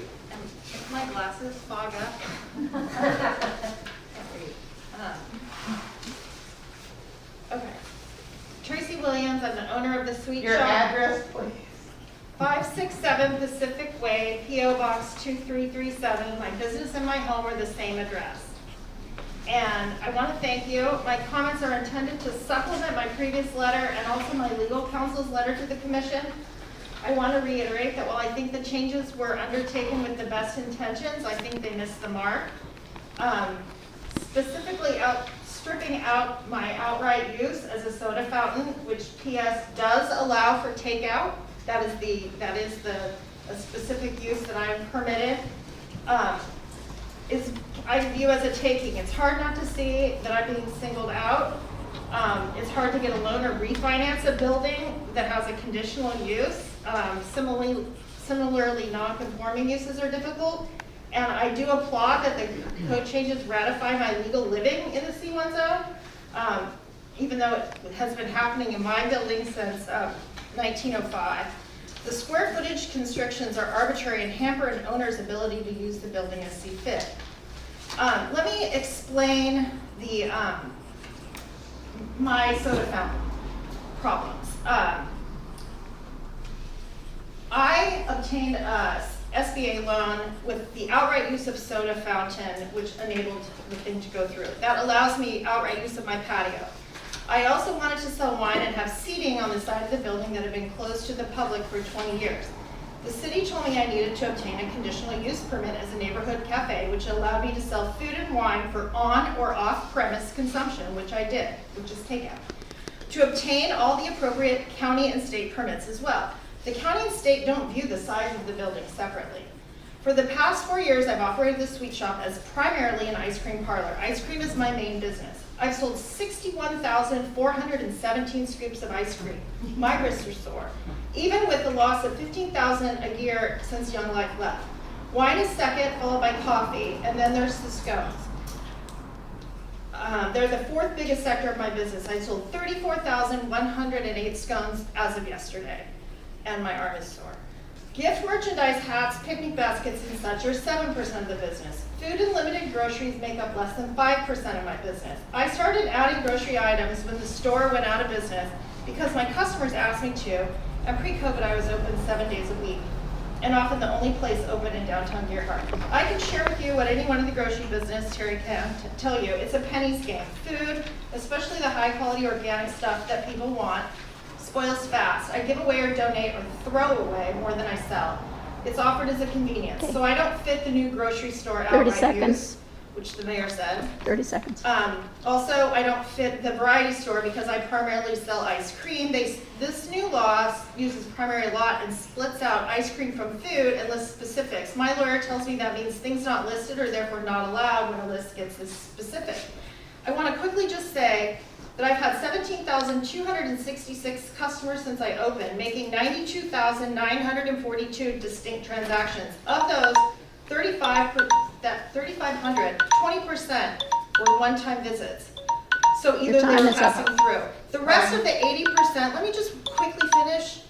If my glasses fog up. Okay. Tracy Williams, I'm the owner of the Sweet Your Shop. address, please. 567 Pacific Way, P.O. Box 2337. My business and my home are the same address. And I want to thank you. My comments are intended to supplement my previous letter and also my legal counsel's letter to the commission. I want to reiterate that while I think the changes were undertaken with the best intentions, I think they missed the mark. Specifically, stripping out my outright use as a soda fountain, which PS does allow for takeout. That is a specific use that I'm permitted. I view as a taking. It's hard not to see that I'm being singled out. It's hard to get a loan or refinance a building that has a conditional use. Similarly, non-conforming uses are difficult. And I do applaud that the code changes ratify my legal living in the C1 zone, even though it has been happening in my building since 1905. The square footage constrictions are arbitrary and hamper an owner's ability to use the building as see fit. Let me explain my soda fountain problems. I obtained a SBA loan with the outright use of soda fountain, which enabled the thing to go through. That allows me outright use of my patio. I also wanted to sell wine and have seating on the side of the building that had been closed to the public for 20 years. The city told me I needed to obtain a conditional use permit as a neighborhood cafe, which allowed me to sell food and wine for on or off-premise consumption, which I did, which is takeout. To obtain all the appropriate county and state permits as well. The county and state don't view the size of the building separately. For the past 4 years, I've operated the Sweet Shop as primarily an ice cream parlor. Ice cream is my main business. I've sold 61,417 scoops of ice cream. My wrists are sore. Even with the loss of 15,000 a year since Young Life left. Wine is second, followed by coffee, and then there's the scones. They're the fourth biggest sector of my business. I sold 34,108 scones as of yesterday, and my arm is sore. Gift merchandise, hats, picnic baskets, and such are 7% of the business. Food and limited groceries make up less than 5% of my business. I started adding grocery items when the store went out of business because my customers asked me to, and pre-COVID I was open 7 days a week, and often the only place open in downtown Gerhardt. I can share with you what anyone in the grocery business, Terry, can tell you. It's a penny's game. Food, especially the high quality organic stuff that people want, spoils fast. I give away or donate or throw away more than I sell. It's offered as a convenience. Okay. So I don't fit the new grocery store 30 outright seconds. use, which the mayor said. 30 seconds. Also, I don't fit the variety store because I primarily sell ice cream. This new law uses primary lot and splits out ice cream from food and lists specifics. My lawyer tells me that means things not listed are therefore not allowed when a list gets this specific. I want to quickly just say that I've had 17,266 customers since I opened, making 92,942 distinct transactions. Of those, 3,500, 20% were one-time visits. So either Your they time were is up. passing through. The rest of the 80%, let me just quickly finish.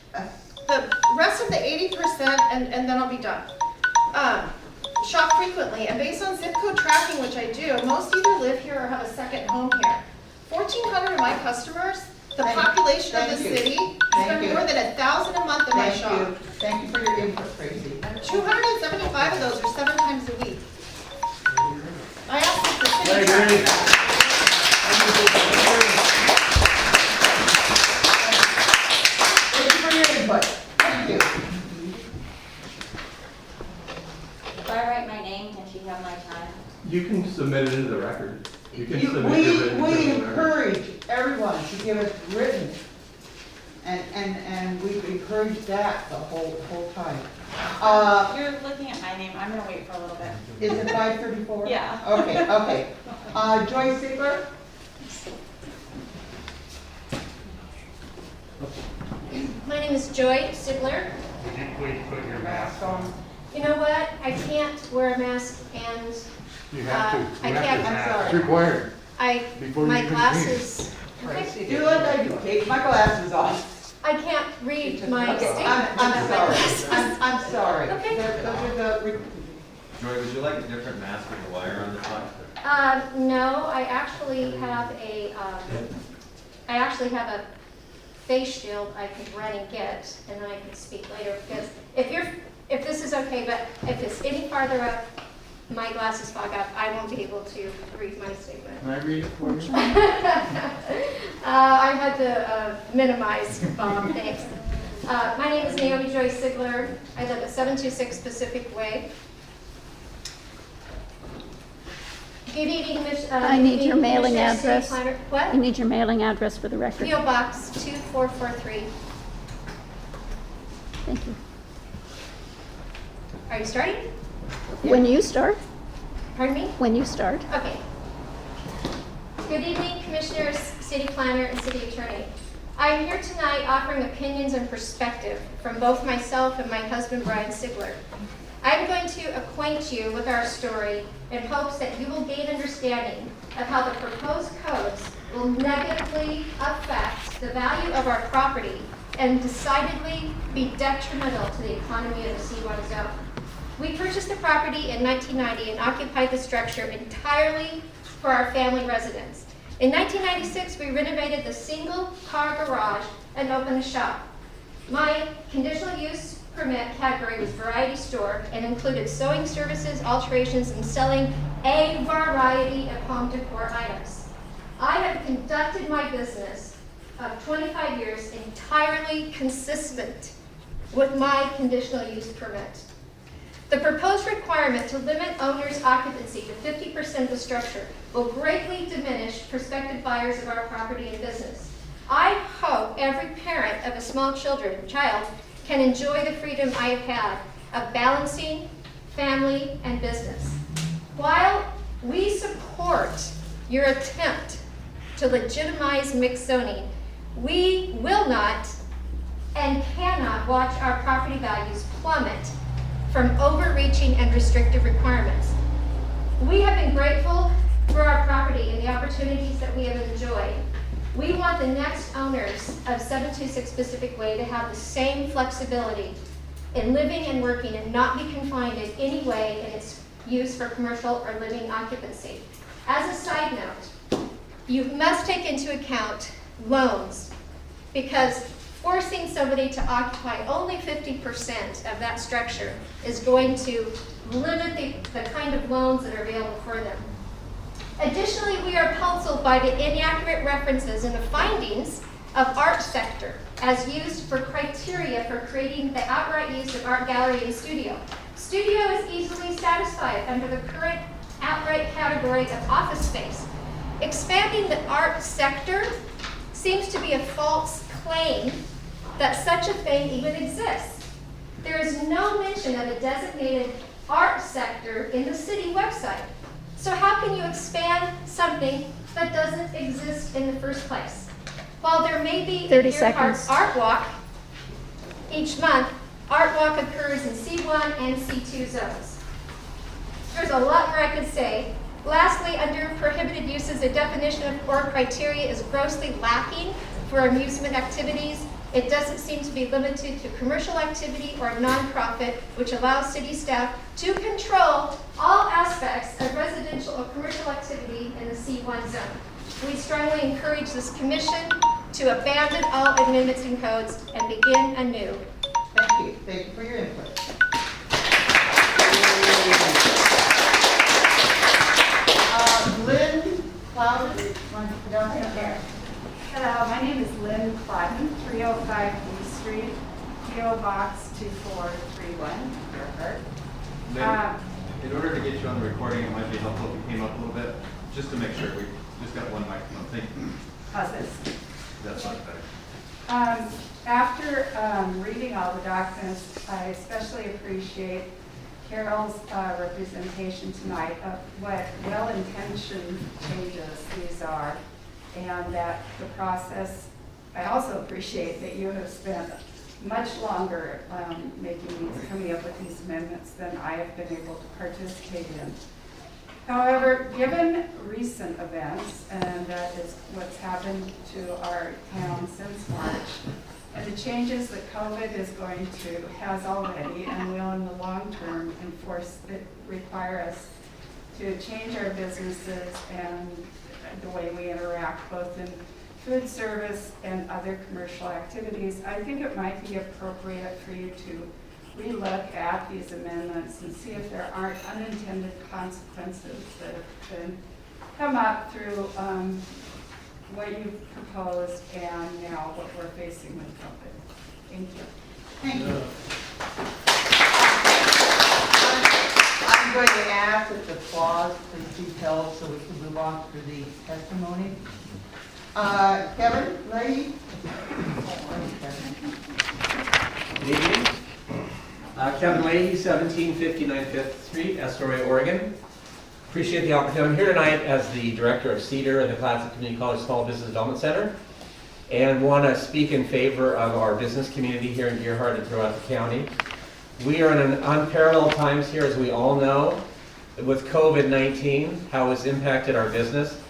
The rest of the 80%, and then I'll be done. Shop frequently, and based on zip code tracking, which I do, most either live here or have a second home here. 1,400 of my customers, the population of the city, spend more than 1,000 a month in my shop. Thank you for your input, Tracy. 275 of those are 7 times a week. I asked if the city Very tracks good. that. Thank you for your input. Thank you. If I write my name, can she have my time? You can submit it into the record. You can submit your We written into the record. encourage everyone to give us written, and we've encouraged that the whole time. You're looking at my name, I'm gonna wait for a little bit. Is it 5:34? Yeah. Okay. Joy Sigler? My name is Joy Sigler. Would you please put your mask on? You know what? I can't wear a mask and You have to. I You have can't, to. I'm sorry. It's required. I, Before you my can glasses, Do like I do, take my glasses off. I can't read my Okay, statement I'm without my sorry. glasses. I'm sorry. Okay. Those are the Joy, would you like a different mask with a wire on the top? No, I actually have a face shield I could run and get, and then I could speak later, because if this is okay, but if it's any farther up, my glasses fog up, I won't be able to read my statement. Can I read it for you? I had to minimize things. My name is Naomi Joy Sigler. I live at 726 Pacific Way. Good evening, I need your mailing Commissioner, City address. Planner. What? You need your mailing address for the record. PO Box 2443. Thank you. Are you starting? When you start, Pardon me? when you start. Okay. Good evening, Commissioners, City Planner, and City Attorney. I am here tonight offering opinions and perspective from both myself and my husband, Brian Sigler. I'm going to acquaint you with our story in hopes that you will gain understanding of how the proposed codes will negatively affect the value of our property and decidedly be detrimental to the economy of the C1 zone. We purchased the property in 1990 and occupied the structure entirely for our family residence. In 1996, we renovated the single-car garage and opened a shop. My conditional use permit category was variety store and included sewing services, alterations, and selling a variety of home decor items. I have conducted my business of 25 years entirely consistent with my conditional use permit. The proposed requirement to limit owner's occupancy to 50% of the structure will greatly diminish prospective buyers of our property and business. I hope every parent of a small child can enjoy the freedom I have had of balancing family and business. While we support your attempt to legitimize mixed zoning, we will not and cannot watch our property values plummet from overreaching and restrictive requirements. We have been grateful for our property and the opportunities that we have enjoyed. We want the next owners of 726 Pacific Way to have the same flexibility in living and working and not be confined in any way in its use for commercial or living occupancy. As a side note, you must take into account loans, because forcing somebody to occupy only 50% of that structure is going to limit the kind of loans that are available for them. Additionally, we are puzzled by the inaccurate references in the findings of art sector as used for criteria for creating the outright use of art gallery and studio. Studio is easily satisfied under the current outright category of office space. Expanding the art sector seems to be a false claim that such a thing even exists. There is no mention of a designated art sector in the city website. So how can you expand something that doesn't exist in the first place? While there may be 30 a Earhart seconds. Art Walk each month, Art Walk occurs in C1 and C2 zones. There's a lot more I could say. Lastly, under prohibited uses, a definition of core criteria is grossly lacking for amusement activities. It doesn't seem to be limited to commercial activity or nonprofit, which allows city staff to control all aspects of residential or commercial activity in the C1 zone. We strongly encourage this commission to abandon all amendments and codes and begin anew. Thank you. Thank you for your input. Lynn Cloud, want to put down there? Hello, my name is Lynn Clotten, 305 D Street, PO Box 2431, Earhart. In order to get you on the recording, it might be helpful if you came up a little bit, just to make sure. We just got one microphone. Thank you. How's this? That's much better. After reading all the documents, I especially appreciate Carol's representation tonight of what well-intentioned changes these are, and that the process, I also appreciate that you have spent much longer coming up with these amendments than I have been able to participate in. However, given recent events, and that is what's happened to our town since March, and the changes that COVID has already and will in the long term require us to change our businesses and the way we interact both in food service and other commercial activities, I think it might be appropriate for you to relook at these amendments and see if there aren't unintended consequences that have come up through what you've proposed and now what we're facing with COVID. Thank you. Thank you. I'm going to ask that the applause please be held so we can move on to the testimony. Kevin, Leahy? Good evening. Kevin Leahy, 1759 5th Street, Astoria, Oregon. Appreciate the opportunity. I'm here tonight as the director of CEDAR and the Classic Community College Small Business Development Center, and want to speak in favor of our business community here in Gerhart and throughout the county. We are in unparalleled times here, as we all know, with COVID-19, how it's impacted our business.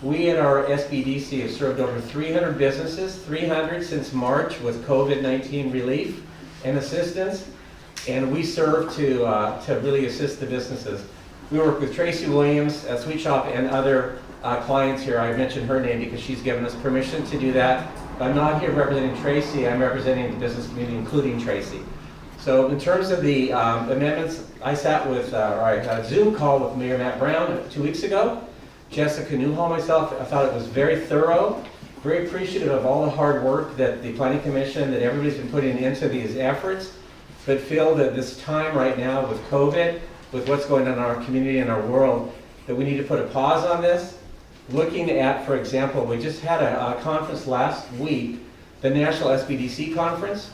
We at our SBDC have served over 300 businesses, 300 since March, with COVID-19 relief and assistance, and we serve to really assist the businesses. We work with Tracy Williams at Sweet Shop and other clients here. I mentioned her name because she's given us permission to do that. But I'm not here representing Tracy, I'm representing the business community, including Tracy. So in terms of the amendments, I sat with, I had a Zoom call with Mayor Matt Brown 2 weeks ago. Jessica Newhall, myself, I thought it was very thorough, very appreciative of all the hard work that the Planning Commission, that everybody's been putting into these efforts, but feel that this time right now with COVID, with what's going on in our community and our world, that we need to put a pause on this. Looking at, for example, we just had a conference last week, the National SBDC Conference.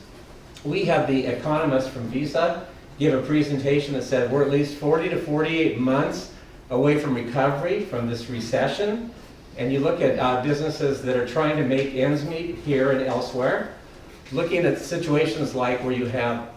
We had the economist from Visa give a presentation that said we're at least 40 to 48 months away from recovery from this recession. And you look at businesses that are trying to make ends meet here and elsewhere. Looking at situations like where you have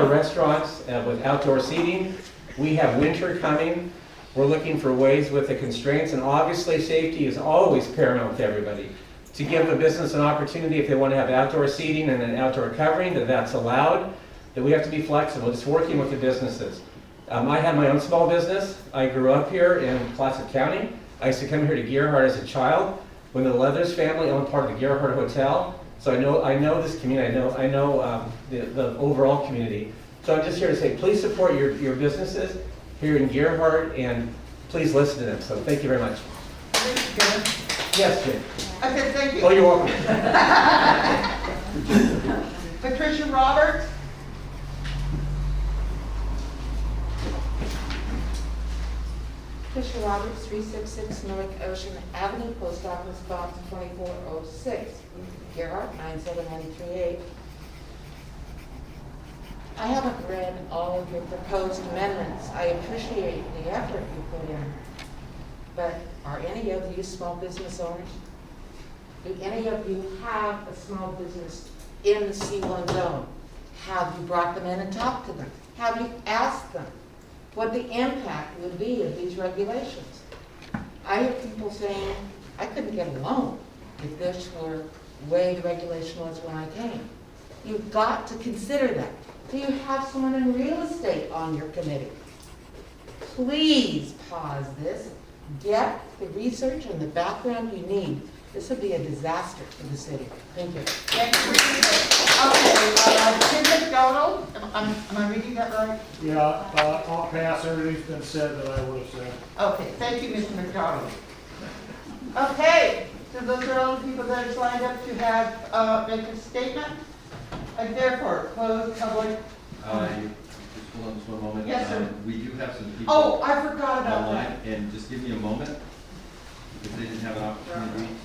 restaurants with outdoor seating, we have winter coming. We're looking for ways with the constraints, and obviously safety is always paramount to everybody. To give a business an opportunity if they want to have outdoor seating and an outdoor covering, that's allowed, that we have to be flexible, just working with the businesses. I had my own small business. I grew up here in Clatsop County. I used to come here to Gerhart as a child when the Leathers family owned part of the Gerhart Hotel. So I know this community, I know the overall community. So I'm just here to say, please support your businesses here in Gerhart, and please listen to them. So thank you very much. Yes, Jim. I said thank you. Oh, you're welcome. Patricia Roberts? Patricia Roberts, 366 North Ocean Avenue, Post Office Box 2406, Gerhart, 97938. I haven't read all of your proposed amendments. I appreciate the effort you put in, but are any of you small business owners? Do any of you have a small business in the C1 zone? Have you brought them in and talked to them? Have you asked them what the impact would be of these regulations? I hear people saying, I couldn't get a loan if this were the way the regulation was when I came. You've got to consider that. Do you have someone in real estate on your committee? Please pause this. Get the research and the background you need. This would be a disaster for the city. Thank you. Thank you. Okay, Tim McDonald, am I reading that right? Yeah, I'll pass. Everything's been said that I would have said. Okay, thank you, Mr. McDonald. Okay, so those are all the people that are signed up to have make a statement. I therefore close public. You just hold on just one moment. Yes, sir. We do have some people. Oh, I forgot about Online, that. and just give me a moment, because they didn't have an opportunity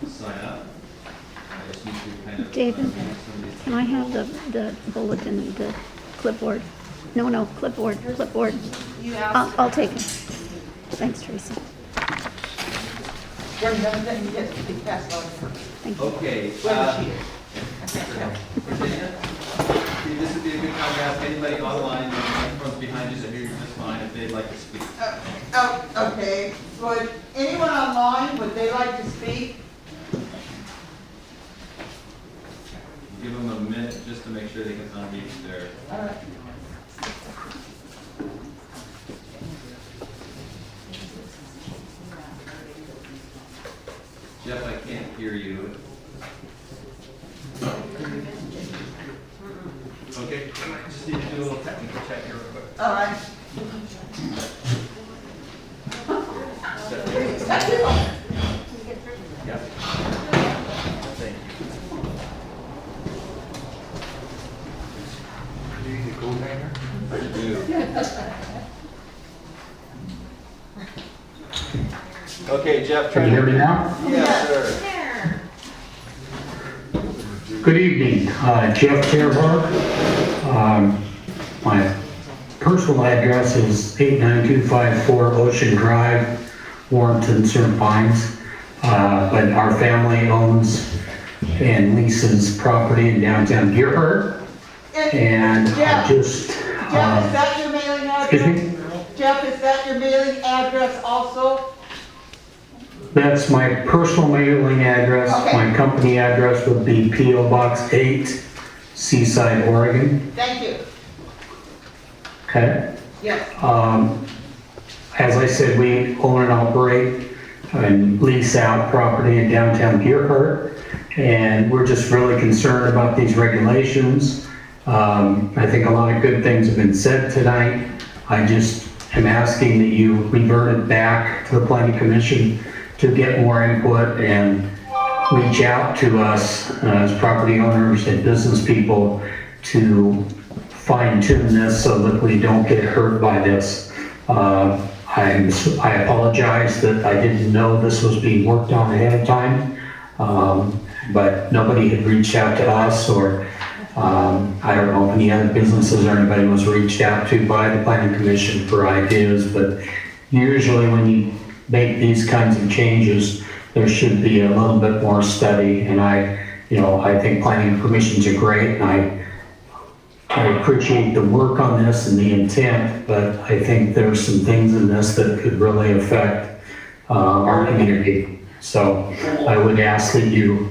to sign up. I just need to kind of. David, read some of these can I have people. the bulletin, the clipboard? No, clipboard. You asked. I'll take it. Thanks, Tracy. Gordon, then you get to pass on. Thank you. Okay. Whoever she is. Virginia, see, this would be a good time to ask anybody online, the microphone's behind you, so you're just fine if they'd like to speak. Okay, would anyone online, would they like to speak? Give them a minute just to make sure they can unmute their. All right. Jeff, I can't hear you. Okay, just need to do a little technical check here real quick. All right. Yeah. Thank you. Do you need a coat hanger? I do. Okay, Jeff. Can you hear me now? Yes, sir. Good evening, Jeff Terhart. My personal address is 89254 Ocean Drive, Warrenton, Surrey Pines. But our family owns and leases property in downtown Deerhart. And Jeff, just... Jeff, is that your mailing address? Excuse me? Jeff, is that your mailing address also? That's my personal mailing address. Okay. My company address would be P.O. Box 8, Seaside, Oregon. Thank you. Okay? Yes. As I said, we own and operate and lease out property in downtown Deerhart, and we're just really concerned about these regulations. I think a lot of good things have been said tonight. I just am asking that you revert it back to the Planning Commission to get more input and reach out to us as property owners and business people to fine tune this so that we don't get hurt by this. I apologize that I didn't know this was being worked on ahead of time, but nobody had reached out to us, or I don't know if any other businesses or anybody was reached out to by the Planning Commission for ideas, but usually when you make these kinds of changes, there should be a little bit more study, and I think planning commissions are great, and I appreciate the work on this and the intent, but I think there's some things in this that could really affect our community. So I would ask that you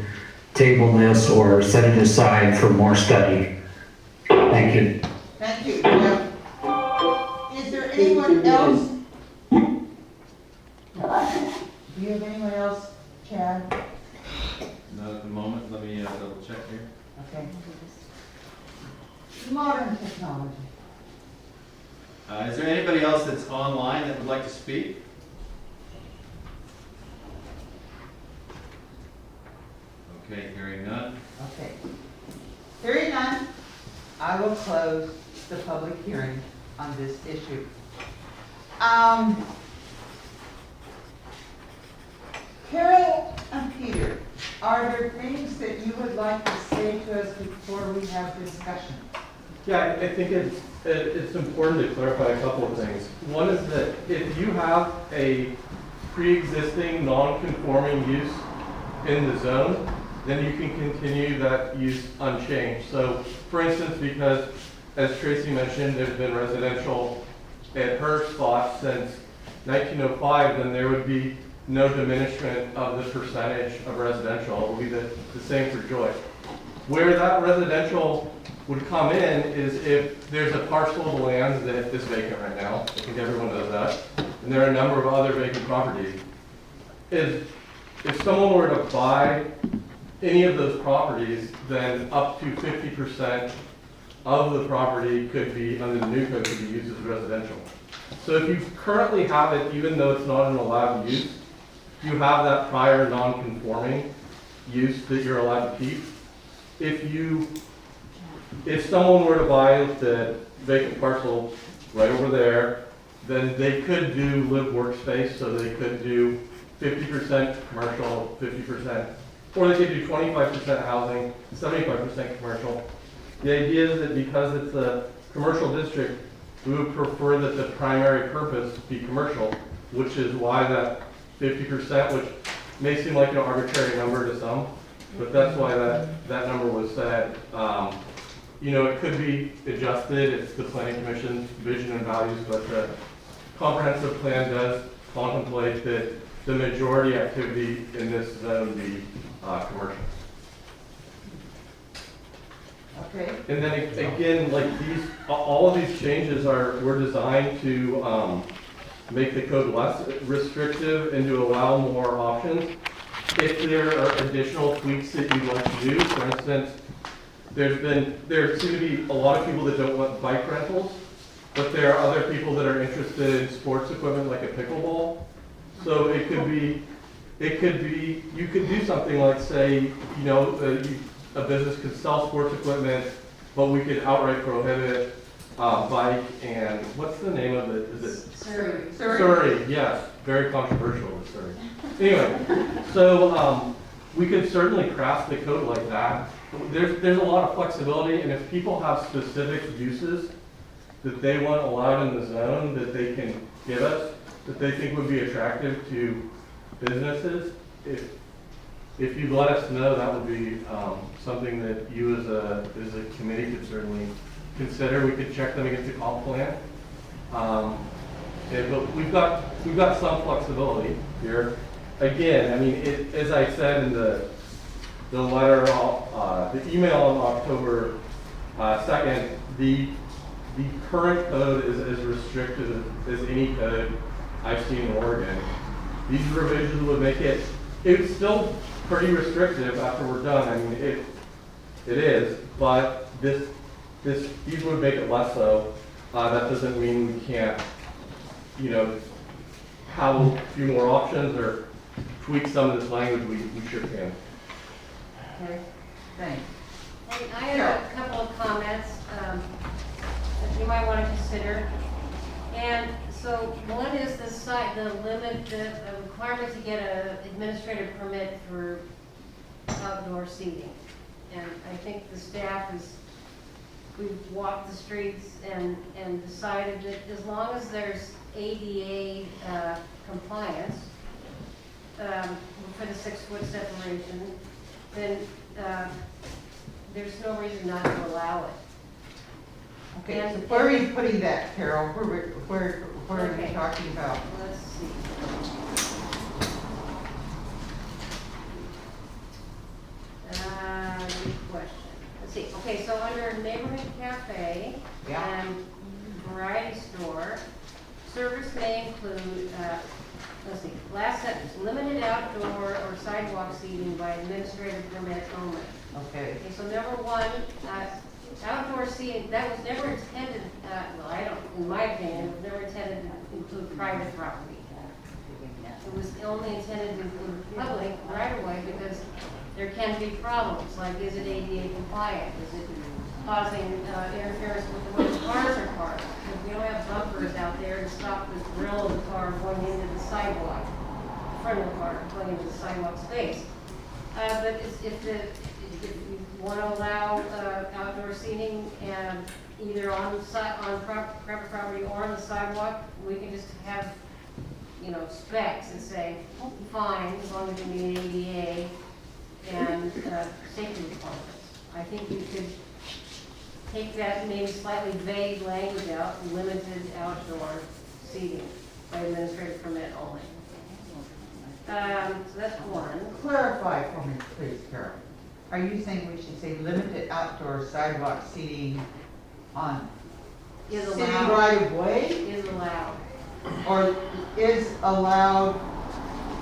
table this or set it aside for more study. Thank you. Thank you, Jeff. Is there anyone else? Do you have anyone else, Chad? Not at the moment. Let me double check here. Okay. Modern technology. Is there anybody else that's online that would like to speak? Okay, hearing none. Okay. Hearing none, I will close the public hearing on this issue. Carol and Peter, are there things that you would like to say to us before we have discussion? Yeah, I think it's important to clarify a couple of things. One is that if you have a pre-existing non-conforming use in the zone, then you can continue that use unchanged. So, for instance, because, as Tracy mentioned, there's been residential at her spot since 1905, then there would be no diminishment of the percentage of residential. It would be the same for Joy. Where that residential would come in is if there's a parcel of land that is vacant right now. I think everyone knows that. And there are a number of other vacant properties. If someone were to buy any of those properties, then up to 50% of the property could be, under the new code, could be used as residential. So if you currently have it, even though it's not an allowed use, you have that prior non-conforming use that you're allowed to keep. If you if someone were to buy the vacant parcel right over there, then they could do live workspace, so they could do 50% commercial, 50%, or they could do 25% housing, 75% commercial. The idea is that because it's a commercial district, we would prefer that the primary purpose be commercial, which is why that 50%, which may seem like an arbitrary number to some, but that's why that number was set. You know, it could be adjusted, it's the planning commission's vision and values, but the comprehensive plan does contemplate that the majority activity in this zone be commercial. Okay. And then again, like all of these changes were designed to make the code less restrictive and to allow more options. If there are additional tweaks that you'd like to do, for instance, there seem to be a lot of people that don't want bike rentals, but there are other people that are interested in sports equipment like a pickleball. So it could be, you could do something like say, you know, a business could sell sports equipment, but we could outright prohibit bike and, what's the name of it? Is it? Surrey. Surrey, yes, very controversial with Surrey. Anyway, so we could certainly craft the code like that. There's a lot of flexibility, and if people have specific uses that they want allowed in the zone that they can give us, that they think would be attractive to businesses, if you'd let us know, that would be something that you as a committee could certainly consider. We could check them against the comp plan. But we've got some flexibility here. Again, I mean, as I said in the letter, the email on October 2nd, the current code is as restrictive as any code I've seen in Oregon. These revisions would make it's still pretty restrictive after we're done. I mean, it is, but these would make it less so. That doesn't mean we can't, you know, have a few more options or tweak some of this language. We sure can. Okay, thanks. And I have a couple of comments that you might want to consider. And so one is the limit, the requirement to get an administrative permit for outdoor seating. And I think the staff we've walked the streets and decided that as long as there's ADA compliance for the 6-foot separation, then there's no reason not to allow it. Okay, so where are you putting that, Carol? Where are you talking about? Let's see. Good question. Let's see. Okay, so under neighborhood cafe and variety store, service may include, let's see, last sentence, limited outdoor or sidewalk seating by administrative permit only. Okay. Okay, so number one, outdoor seating, that was never intended, in my opinion, it was never intended to include private property. It was only intended to include public right away because there can be problems, like is it ADA compliant? Is it causing interference with the way the cars are parked? Because we don't have bumpers out there to stop the grill of the car going into the sidewalk, the front of the car going into the sidewalk space. But if you want to allow outdoor seating and either on private property or on the sidewalk, we can just have, you know, specs and say, fine, as long as you meet ADA and safety requirements. I think you could take that maybe slightly vague language out, limited outdoor seating by administrative permit only. So that's one. Clarify for me, please, Carol. Are you saying we should say limited outdoor sidewalk seating on city right of way? Is allowed. Or is allowed,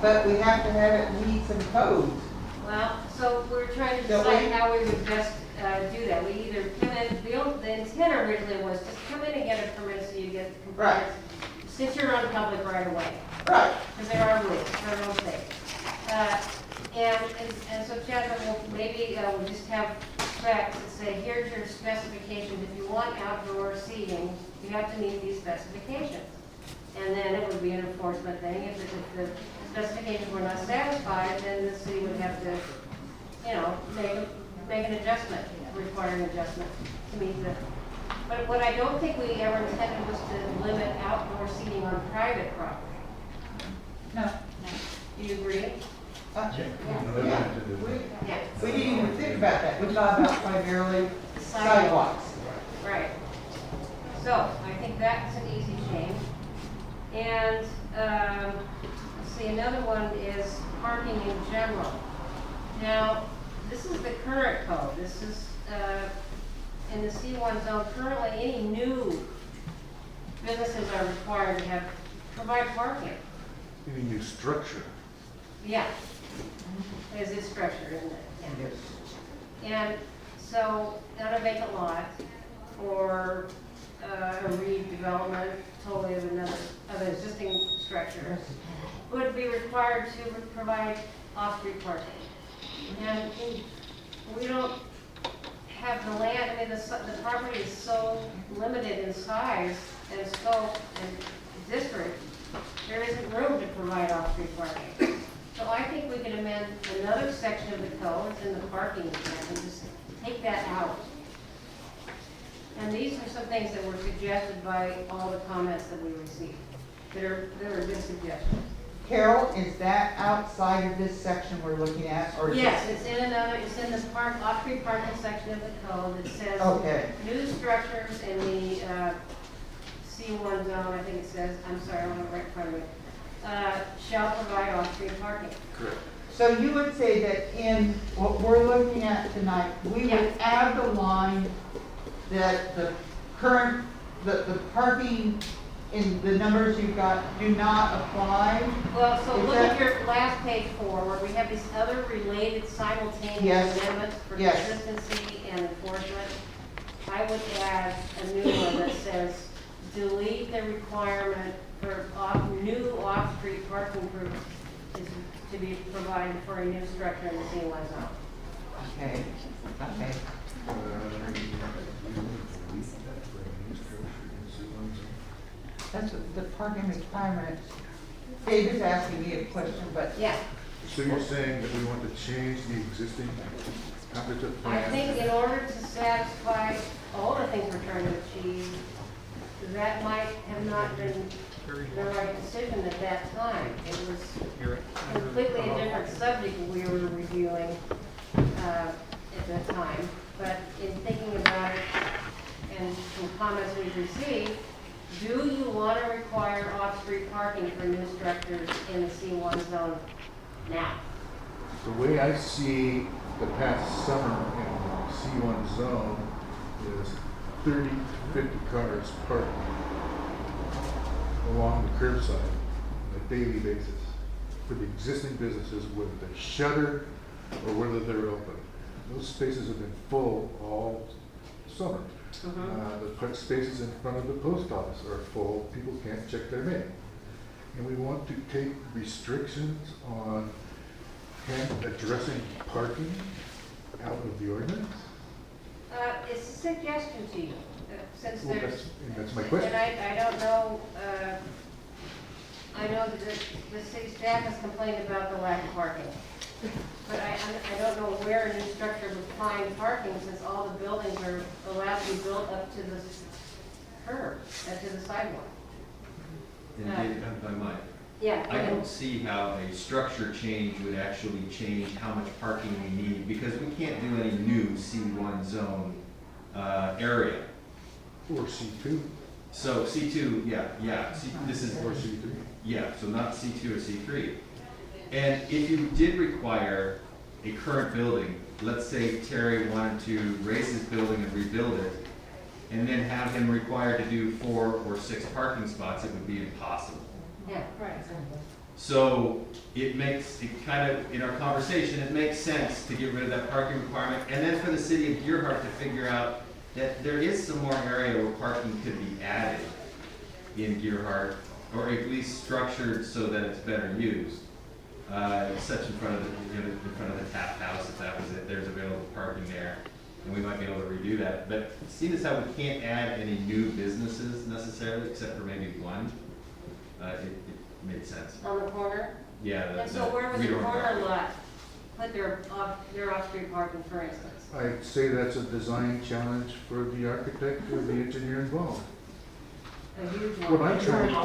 but we have to have it meet some codes. Well, so we're trying to decide how we would best do that. We either come in, the intent originally was just come in and get a permit so you get compliance. Right. Since you're on public right away. Right. Because there are rules, there are no things. And so Chad, maybe we'll just have specs that say, here's your specifications. If you want outdoor seating, you have to meet these specifications. And then it would be an enforcement thing. If the specifications were not satisfied, then the city would have to, make an adjustment, require an adjustment to meet the. But what I don't think we ever intended was to limit outdoor seating on private property. No. Do you agree? Yeah. Yeah. We didn't even think about that. We thought about primarily sidewalks. Right. So I think that's an easy change. And let's see, another one is parking in general. Now, this is the current code. This is in the C1 zone. Currently, any new businesses are required to provide parking. Any new structure? Yeah. There's this structure, isn't it? Yeah. And so, on a vacant lot or a redevelopment totally of an existing structure would be required to provide off-street parking. And we don't have the land. I mean, the property is so limited in size and scope and district. There isn't room to provide off-street parking. So I think we can amend another section of the code, it's in the parking again, and just take that out. And these are some things that were suggested by all the comments that we received. That are good suggestions. Carol, is that outside of this section we're looking at, or? Yes, it's in this off-street parking section of the code that says. Okay. New structures in the C1 zone, I think it says, I'm sorry, I don't have it right in front of me, shall provide off-street parking. Correct. So you would say that in what we're looking at tonight, we would add the line that the parking in the numbers you've got do not apply? Well, so Is look that- at your last page 4, where we have these other related simultaneous Yes. amendments for Yes. consistency and enforcement. I would add a new one that says, delete the requirement for new off-street parking is to be provided for a new structure in the C1 zone. Okay, okay. That's the parking requirement. Dave is asking me a question, but. Yeah. So you're saying that we want to change the existing comprehensive I plan? think in order to satisfy all the things we're trying to achieve, that might have not been the right decision at that time. It was completely a different subject we were reviewing at that time. But in thinking about it and some comments we've received, do you want to require off-street parking for new structures in the C1 zone now? The way I see the past summer in the C1 zone is 30 to 50 cars parked along the curbside on a daily basis for the existing businesses, whether they're shuttered or whether they're open. Those spaces have been full all summer. The spaces in front of the post office are full. People can't check their mail. And we want to take restrictions on addressing parking out of the ordinance. It's a suggestion to you, since Well, there's. that's my question. And I don't know, I know that the city staff has complained about the lack of parking. But I don't know where a new structure would find parking, since all the buildings are allowed to be built up to the curb, to the sidewalk. And David, if I might. Yeah. I don't see how a structure change would actually change how much parking we need, because we can't do any new C1 zone area. Or C2. So C2, this is. Or C3. Yeah, so not C2 or C3. And if you did require a current building, let's say Terry wanted to raise his building and rebuild it, and then have him required to do 4 or 6 parking spots, it would be impossible. Yeah, right. So it makes, it kind of, in our conversation, it makes sense to get rid of that parking requirement, and then for the city of Gearhart to figure out that there is some more area where parking could be added in Gearhart, or at least structured so that it's better used. Such in front of the, in front of the tap house, if that was it, there's available parking there. and we might be able to redo that. But seeing as how we can't add any new businesses necessarily, except for maybe one, it made sense. On the corner? Yeah. And so where would the corner lot put their off-street parking, for instance? I'd say that's a design challenge for the architect or the engineer involved. A huge What one. I'm trying Can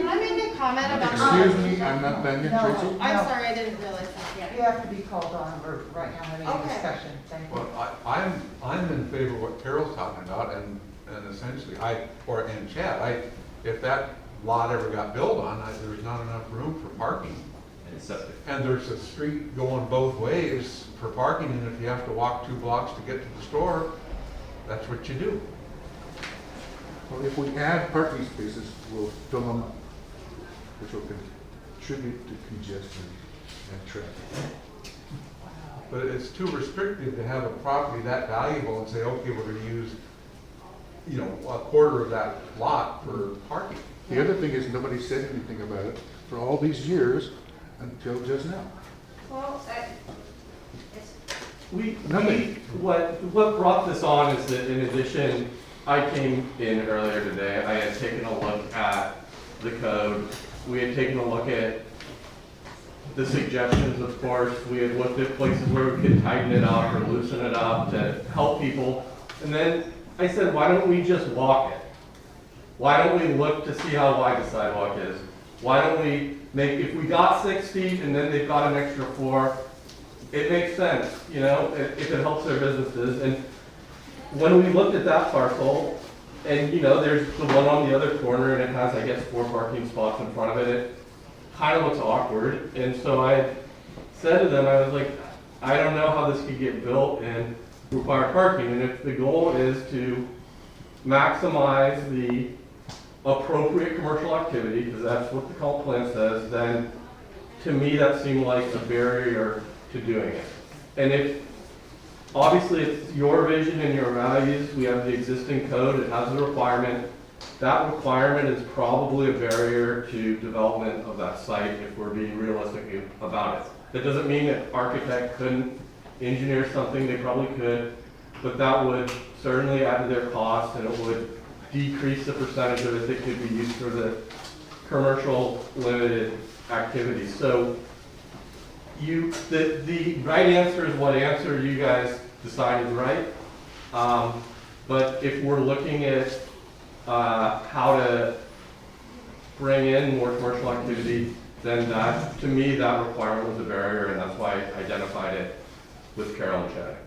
I make a comment about? Excuse me, I'm not done yet, No. Tracy. I'm sorry, I didn't realize that. You have to be called on, we're right now having a Okay. discussion, thank you. Well, I'm in favor of what Carol's talking about, and essentially, and Chad, if that lot ever got built on, there's not enough room for parking. And septic. And there's a street going both ways for parking, and if you have to walk 2 blocks to get to the store, that's what you do. Well, if we add parking spaces, we'll fill them up, which will contribute to congestion and traffic. But it's too restrictive to have a property that valuable and say, okay, we're gonna use, a quarter of that lot for parking. The other thing is, nobody said anything about it for all these years until just now. Well, it's, Nothing. What brought this on is that in addition, I came in earlier today, I had taken a look at the code. We had taken a look at the suggestions, of course. We had looked at places where we could tighten it up or loosen it up to help people. And then I said, why don't we just walk it? Why don't we look to see how wide the sidewalk is? Why don't we if we got 6 feet and then they've got an extra 4, it makes sense, if it helps their businesses. And when we looked at that parcel, and there's the one on the other corner and it has, I guess, 4 parking spots in front of it, it kind of looks awkward. And so I said to them, I was like, I don't know how this could get built and require parking. And if the goal is to maximize the appropriate commercial activity, because that's what the comp plan says, then to me that seemed like a barrier to doing it. And obviously it's your vision and your values, we have the existing code, it has a requirement. That requirement is probably a barrier to development of that site if we're being realistic about it. That doesn't mean that architect couldn't engineer something, they probably could, but that would certainly add to their cost and it would decrease the percentage of it that could be used for the commercial limited activities. So the right answer is what answer you guys decide is right. But if we're looking at how to bring in more commercial activity, then that, to me, that requirement was a barrier, and that's why I identified it with Carol and Chad.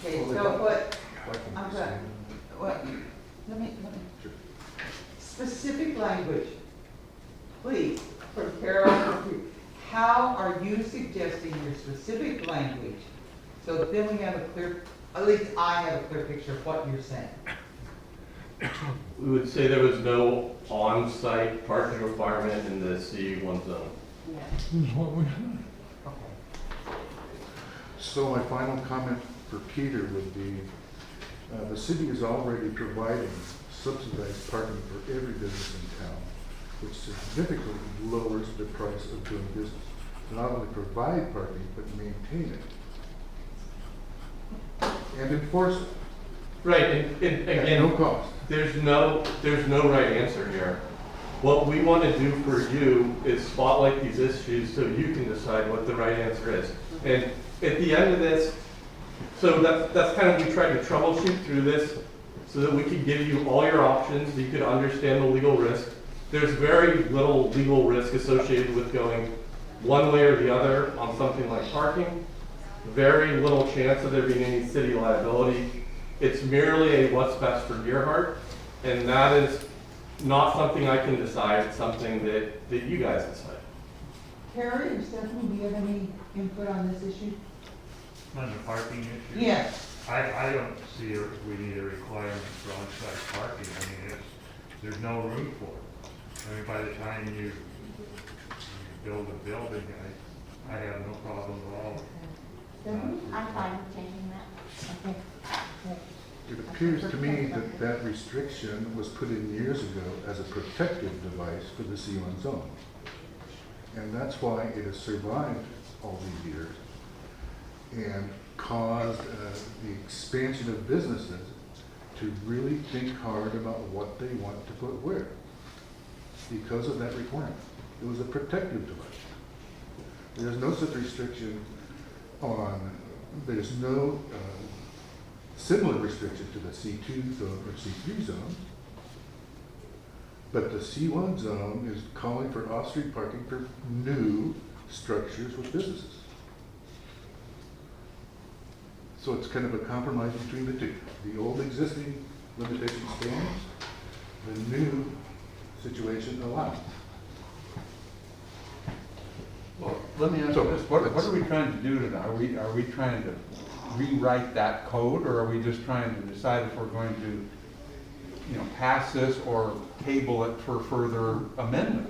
Okay, so what, I'm sorry, let me, specific language, please, for Carol, how are you suggesting your specific language? So then we have a clear, at least I have a clear picture of what you're saying. We would say there was no on-site parking requirement in the C1 zone. So my final comment for Peter would be, the city is already providing subsidized parking for every business in town, which significantly lowers the price of doing business. Not only provide parking, but maintain it. And enforce it. Right, and At again, no cost. there's no right answer here. What we want to do for you is spotlight these issues so you can decide what the right answer is. And at the end of this, so that's kind of, we tried to troubleshoot through this so that we could give you all your options, so you could understand the legal risk. There's very little legal risk associated with going one way or the other on something like parking. Very little chance of there being any city liability. It's merely a what's best for Gearhart, and that is not something I can decide, it's something that you guys decide. Carrie or Stephanie, do you have any input on this issue? On the parking issue? Yes. I don't see we need a requirement for on-site parking. I mean, there's no room for it. I mean, by the time you build a building, I have no problem at all. I'm fine with changing that. Okay. It appears to me that that restriction was put in years ago as a protective device for the C1 zone. And that's why it has survived all these years and caused the expansion of businesses to really think hard about what they want to put where because of that requirement. It was a protective device. There's no such restriction there's no similar restriction to the C2 zone or C3 zone, but the C1 zone is calling for off-street parking for new structures with businesses. So it's kind of a compromise between the two. The old existing limitation stands, the new situation allows. Well, let me ask you this, what are we trying to do tonight? Are we trying to rewrite that code, or are we just trying to decide if we're going to, pass this or table it for further amendment?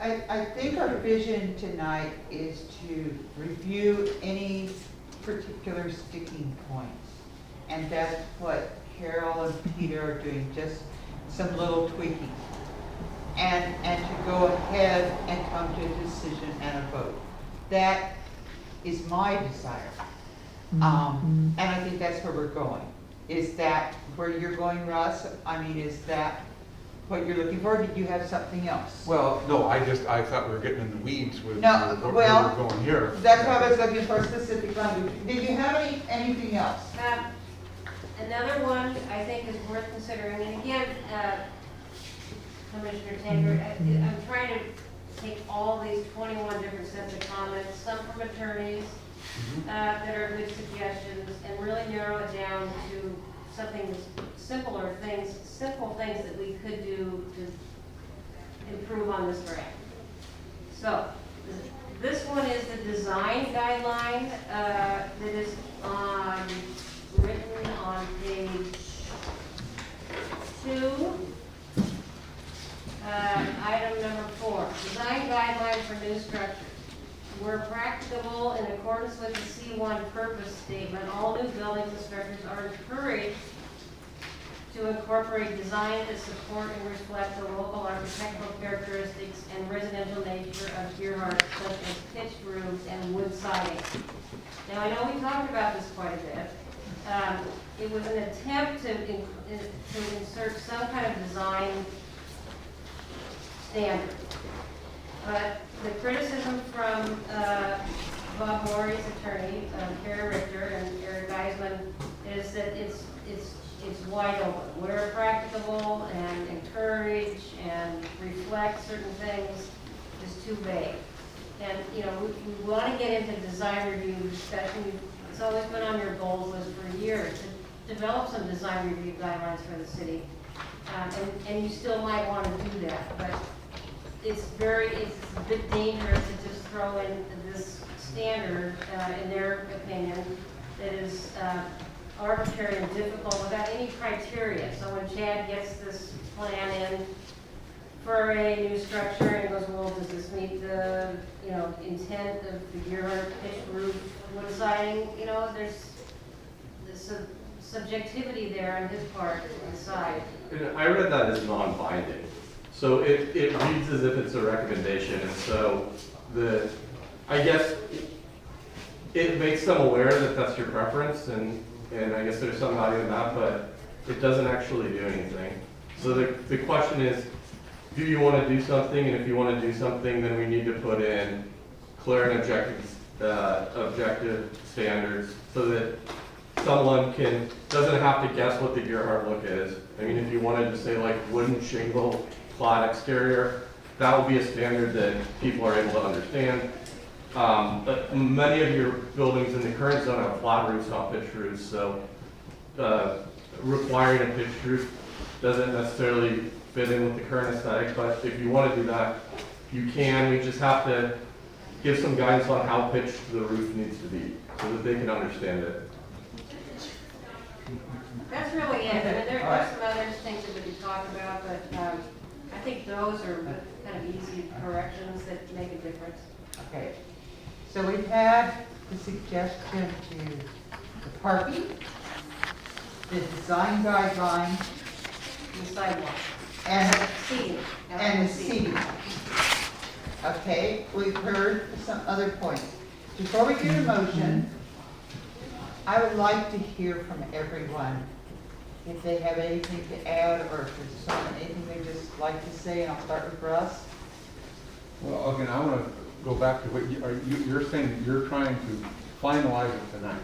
I think our vision tonight is to review any particular sticking points. And that's what Carol and Peter are doing, just some little tweaking. And to go ahead and come to a decision and a vote. That is my desire. And I think that's where we're going. Is that where you're going, Russ? I mean, is that what you're looking for? Did you have something else? Well, no, I thought we were getting in the weeds with No, where well, we're going here. That's what I was looking for, specific language. Did you have anything else? Another one I think is worth considering, and again, Commissioner Taggart, I'm trying to take all these 21 different sets of comments, some from attorneys that are good suggestions, and really narrow it down to something simple things that we could do to improve on this grant. So, this one is the design guideline that is written on page 2. Item number 4, design guideline for new structures. Where practicable, in accordance with the C1 purpose statement, all new buildings and structures are encouraged to incorporate design that support and reflect the local architectural characteristics and residential nature of Gearhart, such as pitched roofs and wood siding. Now, I know we talked about this quite a bit. It was an attempt to insert some kind of design standard. But the criticism from Bob Morey's attorney, Kara Richter, and Eric Geisman is that it's wide open. Where practicable and encourage and reflect certain things is too vague. And we want to get into design review discussion. It's always been on your goals list for years to develop some design review guidelines for the city. And you still might want to do that, but it's a bit dangerous to just throw in this standard, in their opinion, that is arbitrary and difficult without any criteria. So when Chad gets this plan in for a new structure and goes, well, does this meet the intent of the Gearhart pitched roof wood siding? There's subjectivity there on his part to decide. I read that as non-binding. So it reads as if it's a recommendation, and so I guess it makes them aware that that's your preference, and I guess there's some value in that, but it doesn't actually do anything. So the question is, do you want to do something? And if you want to do something, then we need to put in clear and objective standards so that someone doesn't have to guess what the Gearhart look is. I mean, if you wanted to say like wooden shingle, flat exterior, that will be a standard that people are able to understand. But many of your buildings in the current zone have flat roofs, not pitched roofs, so requiring a pitched roof doesn't necessarily fit in with the current aesthetic, but if you want to do that, you can. We just have to give some guidance on how pitched the roof needs to be so that they can understand it. That's really it. I mean, there are some other things that we can talk about, but I think those are kind of easy corrections that make a difference. Okay. So we've had the suggestion to the parking, the design guideline, the sidewalk, and seating. And the seating. Okay, we've heard some other points. before we do the motion, I would like to hear from everyone. If they have anything to add, or if there's anything they just like to say, and I'll start with Russ. Well, again, I want to go back to what you're saying that you're trying to finalize it tonight.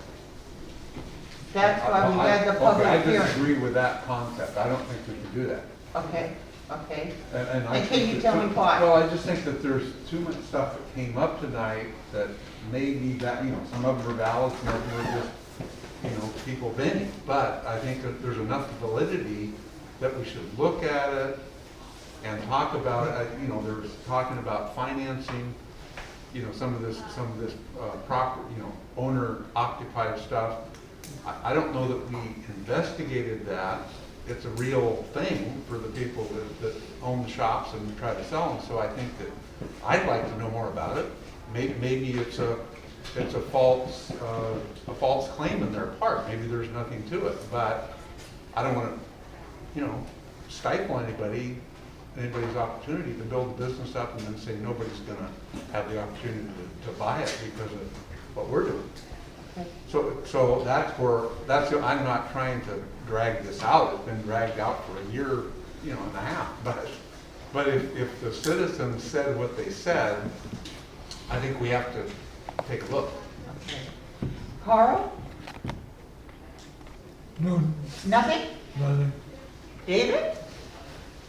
That's why we had the public I hearing. disagree with that concept. I don't think we can do that. Okay, okay. And I And think can you that tell me why? Well, I just think that there's too much stuff that came up tonight that may be that, some of them are valid, some of them are just, people venting. But I think that there's enough validity that we should look at it and talk about it. There was talking about financing, some of this proper, owner occupied stuff. I don't know that we investigated that. It's a real thing for the people that own the shops and try to sell them. So I think that I'd like to know more about it. Maybe it's a false claim on their part. Maybe there's nothing to it. But I don't want to, stifle anybody's opportunity to build a business up and then say nobody's going to have the opportunity to buy it because of what we're doing. So I'm not trying to drag this out. It's been dragged out for a year, and a half. But if the citizens said what they said, I think we have to take a look. Okay. Carl? No. Nothing? Nothing. David?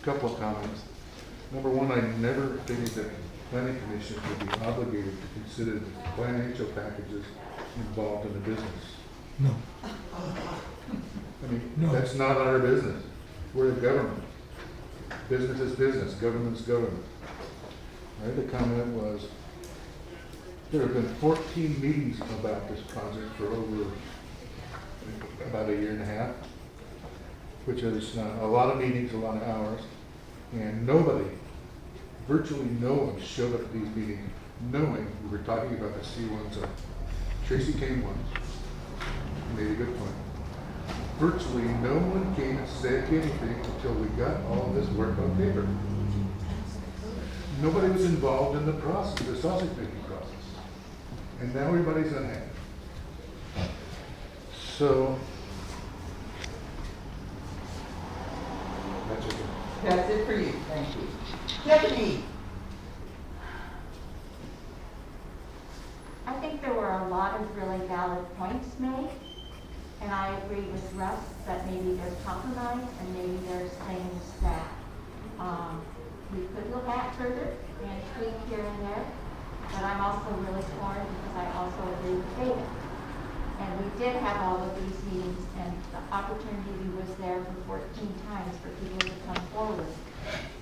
Couple of comments. Number one, I never figured that the planning commission would be obligated to consider the financial packages involved in the business. No. I mean, that's not our business. We're the government. Business is business, government's government. My other comment was, there have been 14 meetings about this project for over about a year and a half, which is a lot of meetings, a lot of hours, and virtually no one showed up at these meetings knowing we were talking about the C1 zone. Tracy came once, made a good point. Virtually no one came and said anything until we got all this work on paper. Nobody was involved in the process, the sausage making process. And now everybody's unhappy. So, that's it. That's it for you. Thank you. Stephanie? I think there were a lot of really valid points made, and I agree with Russ that maybe there's compromise and maybe there's things that we could look at further and tweak here and there. But I'm also really torn because I also agree with David. And we did have all of these meetings, and the opportunity was there for 14 times for people to come forward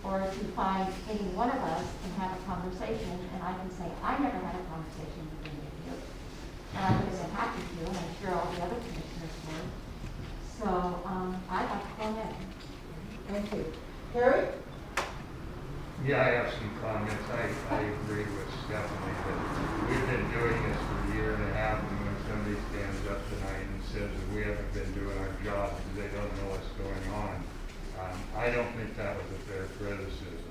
or to find any one of us and have a conversation. And I can say, I never had a conversation with any of you. And I would have been happy to, and I'm sure all the other commissioners would. So I'd like to go ahead. Thank you. Harry? Yeah, I have some comments. I agree with Stephanie that we've been doing this for a year and a half, and when somebody stands up tonight and says that we haven't been doing our job because they don't know what's going on, I don't think that was a fair criticism.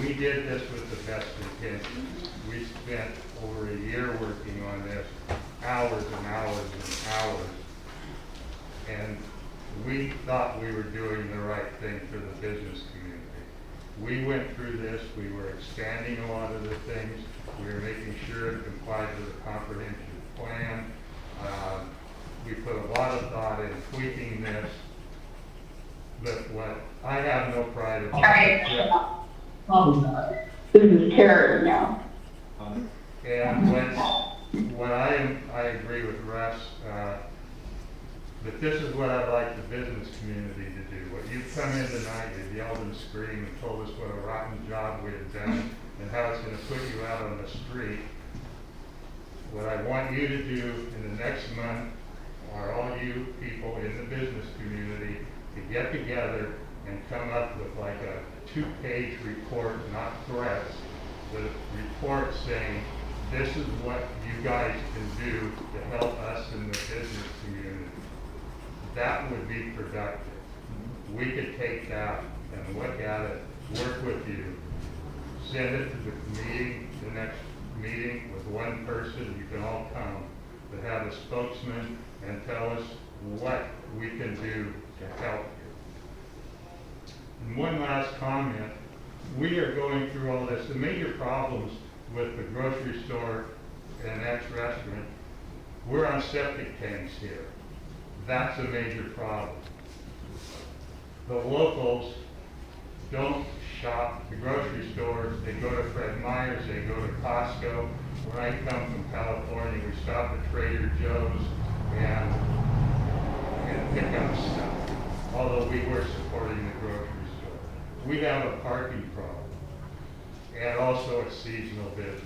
We did this with the best intentions. We spent over a year working on this, hours and hours and hours, and we thought we were doing the right thing for the business community. We went through this, we were expanding a lot of the things, we were making sure it complied with the comprehensive plan. We put a lot of thought in tweaking this, but what I have no pride in. This is Karen now. And what I agree with Russ, but this is what I'd like the business community to do. What you've come in tonight, you've yelled and screamed and told us what a rotten job we had done and how it's going to put you out on the street. What I want you to do in the next month are all you people in the business community to get together and come up with like a 2-page report, not threats, but a report saying this is what you guys can do to help us in the business community. That would be productive. We could take that and look at it, work with you, send it to the meeting, the next meeting with one person, you can all come, but have a spokesman and tell us what we can do to help you. And one last comment, we are going through all this. The major problems with the grocery store and ex-restaurant, we're on septic tanks here. That's a major problem. The locals don't shop the grocery stores. They go to Fred Meyer's, they go to Costco. When I come from California, we stop at Trader Joe's and pick up stuff, although we were supporting the grocery store. We have a parking problem and also a seasonal business.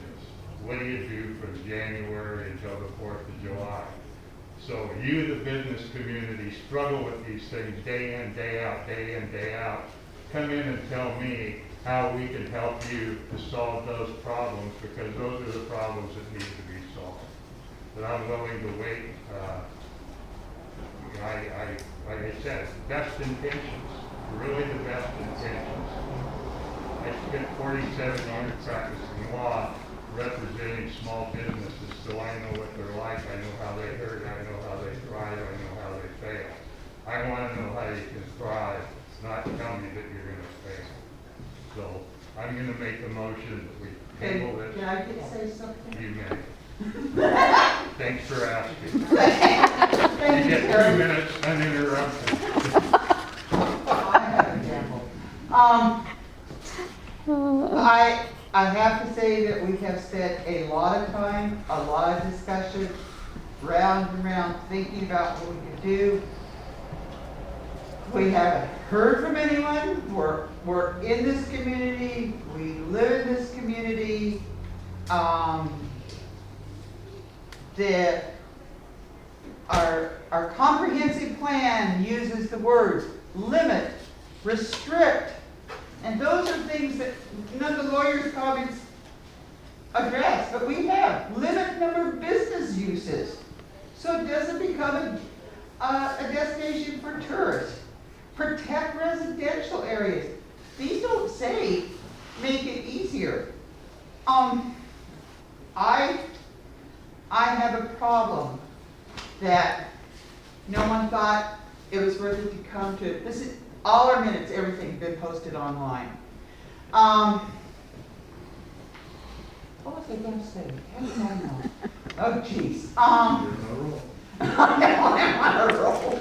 What do you do from January until the 4th of July? So you, the business community, struggle with these things day in, day out, day in, day out. Come in and tell me how we can help you to solve those problems, because those are the problems that need to be solved. But I'm willing to wait. Like I said, best intentions, really the best intentions. I spent 47 years practicing law, representing small businesses, so I know what they're like, I know how they hurt, I know how they thrive, I know how they fail. I want to know how you can thrive, not tell me that you're going to fail. So I'm going to make a motion that we table this. Can I get say something? You may. Thanks for asking. You get 2 minutes uninterrupted. I have a gamble. I have to say that we have spent a lot of time, a lot of discussion, round and round, thinking about what we could do. We haven't heard from anyone. We're in this community. We live in this community. Our comprehensive plan uses the words limit, restrict, and those are things that none of the lawyers' comments address, but we have limit number of business uses, so it doesn't become a destination for tourists. Protect residential areas. These don't say make it easier. I have a problem that no one thought it was worth it to come to. This is all our minutes, everything's been posted online. What was I going to say? How did I know? Oh, jeez. I'm on a roll.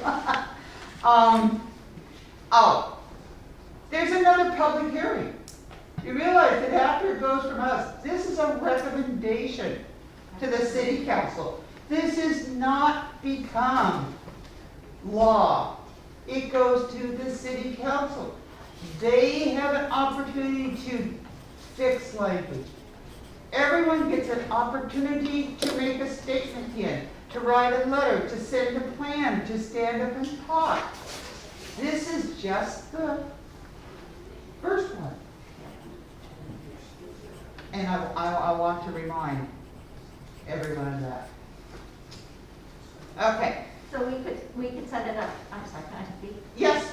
Oh, there's another public hearing. You realize that after it goes from us, this is a recommendation to the city council. This has not become law. It goes to the city council. They have an opportunity to fix language. Everyone gets an opportunity to make a statement in, to write a letter, to send a plan, to stand up and talk. This is just the first one. And I want to remind everyone of that. Okay. So we could set it up, I'm sorry, can I speak? Yes,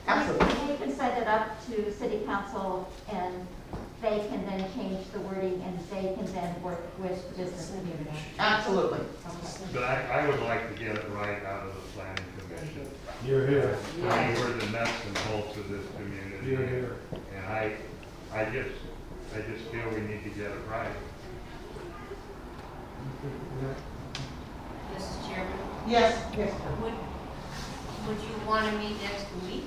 absolutely. We can set it up to city council, and they can then change the wording, and they can then work with the business community. Absolutely. Okay. But I would like to get it right out of the planning commission. You're here. I mean, we're the nuts and bolts of this community. You're here. And I just feel we need to get it right. Mrs. Chairman, Yes, yes. would you want to meet next week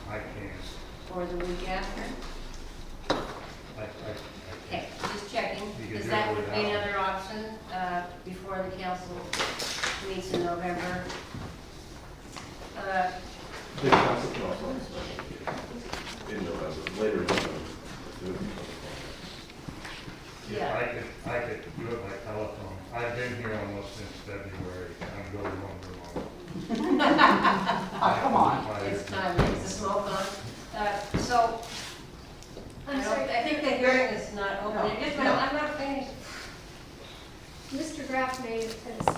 I can't. or the week after? Okay, just checking, because that would be another option before the council meets in November. The council can also. In November, later in November. Yeah. I could do it by telephone. I've been here almost since February. I'm going home tomorrow. Oh, come on. It's time, it's a smoke on. So, I'm sorry. I think the hearing is not open. I'm not finished. Mr. Graff made a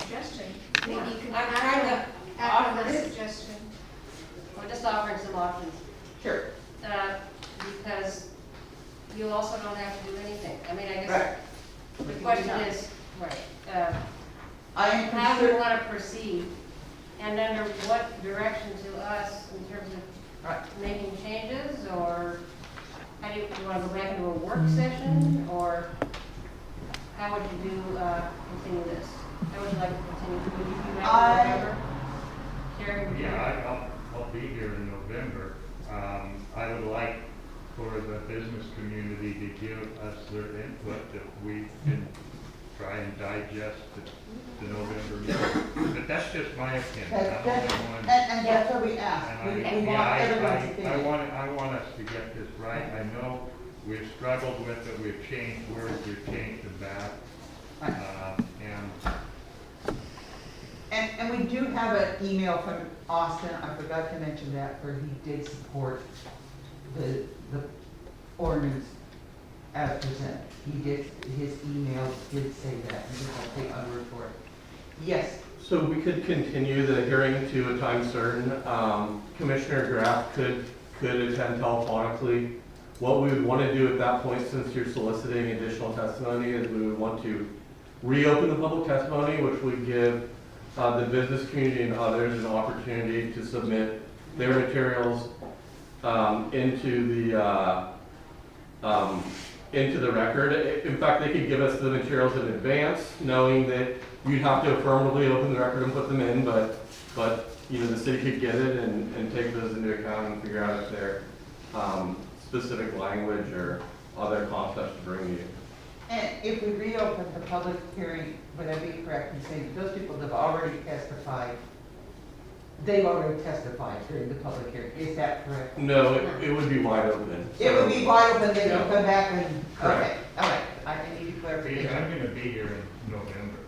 suggestion. Maybe you can I'm trying to act on offer that it. suggestion. We're just offering some options. Sure. Because you also don't have to do anything. I mean, I guess Right. The question is, right, I am how do you concerned, want to proceed? And under what direction to us in terms of making changes, or how do you want to go back into a work session, or how would you do, continue this? How would you like to continue? Would you be back in November? Carrie, would you? Yeah, I'll be here in November. I would like for the business community to give us their input that we can try and digest the November meeting. But that's just my opinion. and that's what we asked. We want everyone's opinion. I want us to get this right. I know we've struggled with it, we've changed words, we've changed them back. And we do have an email from Austin, I forgot to mention that, where he did support the ordinance as presented. He did, his email did say that, and I'll take my word for it. Yes? So we could continue the hearing to a time certain. Commissioner Graff could attend telephonically. What we would want to do at that point, since you're soliciting additional testimony, is we would want to reopen the public testimony, which would give the business community and others an opportunity to submit their materials into the record. In fact, they could give us the materials in advance, knowing that you'd have to affirmatively open the record and put them in, but you know, the city could get it and take those into account and figure out if they're specific language or other concepts to bring you. And if we reopen the public hearing, would I be correct in saying that those people that have already testified, they've already testified during the public hearing? Is that correct? No, it would be wide open. It would be wide open, they would come back and, Correct. okay, all right, I need clarification. I'm gonna be here in November.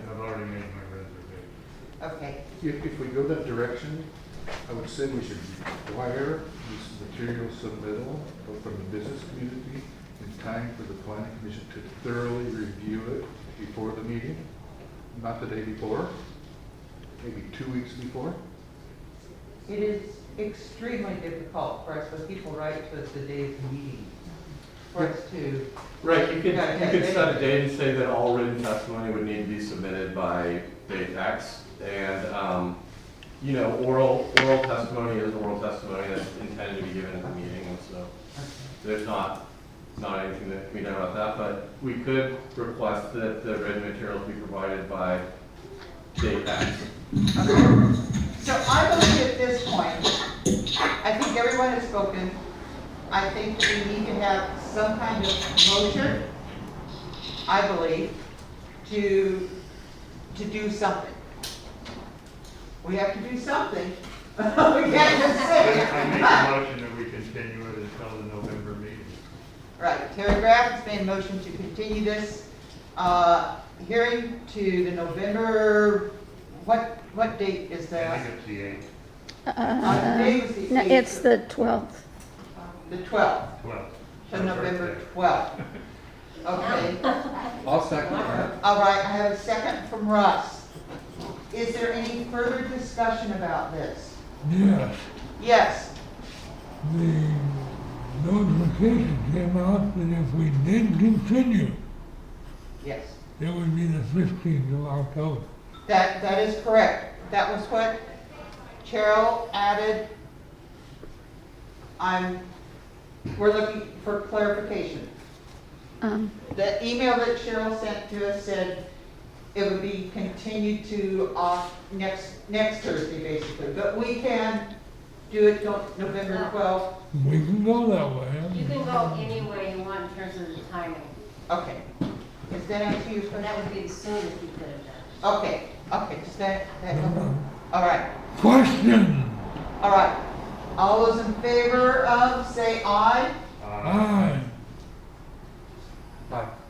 I've already made my reservation. Okay. If we go that direction, I would say we should require this material submittal from the business community in time for the planning commission to thoroughly review it before the meeting, not the day before, maybe 2 weeks before. It is extremely difficult for us when people write to us the day of the meeting, for us to. Right, you could set a date and say that all written testimony would need to be submitted by date X, and you know, oral testimony is oral testimony that's intended to be given at the meeting, and so there's not anything that can be done about that, but we could request that the written materials be provided by date X. So I believe at this point, I think everyone has spoken. I think we need to have some kind of motion, I believe, to do something. We have to do something. We can't just say it. I make a motion that we continue it until the November meeting. Right, Terry Graff has made a motion to continue this hearing to the November, what date is that? I think it's the 8th. The date was the No, 8th. it's the 12th. The 12th. 12th. So November 12th. Okay. I'll second that. All right, I have a second from Russ. Is there any further discussion about this? Yes, Yes. the notification came out that if we did continue, Yes. it would be the 15th of October. That is correct. That was what Cheryl added. We're looking for clarification. The email that Cheryl sent to us said it would be continued to next Thursday, basically. But we can do it till November 12th. We can go that way. You can go any way you want in terms of the timing. Okay. Is that answer your question? And that would be the soonest you could have done. Okay, does that all right. Question. All right. All those in favor of, say aye. Aye.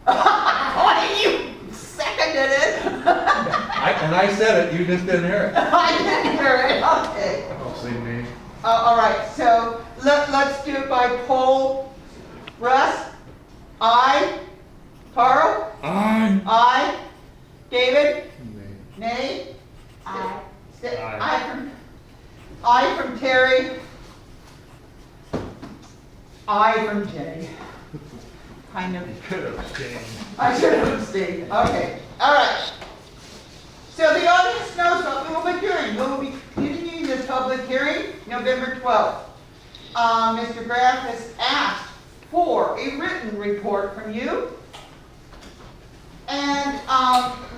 Oh, you seconded it. And I said it, you just didn't hear it. I didn't hear it, okay. I'll say nay. All right, so let's do it by poll. Russ? Aye. Carl? Aye. Aye. David? Nay. Nay? Aye. Aye from Terry. Aye from Jenny. kind of, You could abstain. I should have abstained, okay, all right. So the audience knows what we will be doing. We will be continuing this public hearing November 12th. Mr. Graff has asked for a written report from you. And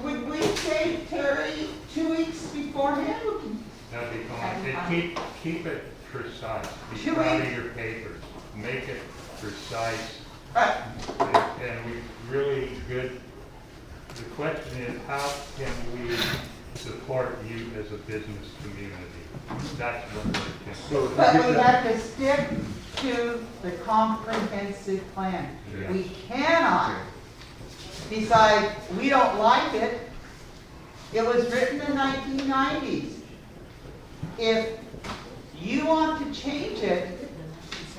would we say, Terry, 2 weeks beforehand? That'd be fine. And keep it precise. Be 2 proud weeks. of your papers. Make it precise. Right. And we really good, the question is, how can we support you as a business community? That's what we're But we have to stick to the comprehensive plan. Yeah. We cannot decide we don't like it. It was written in the 1990s. If you want to change it,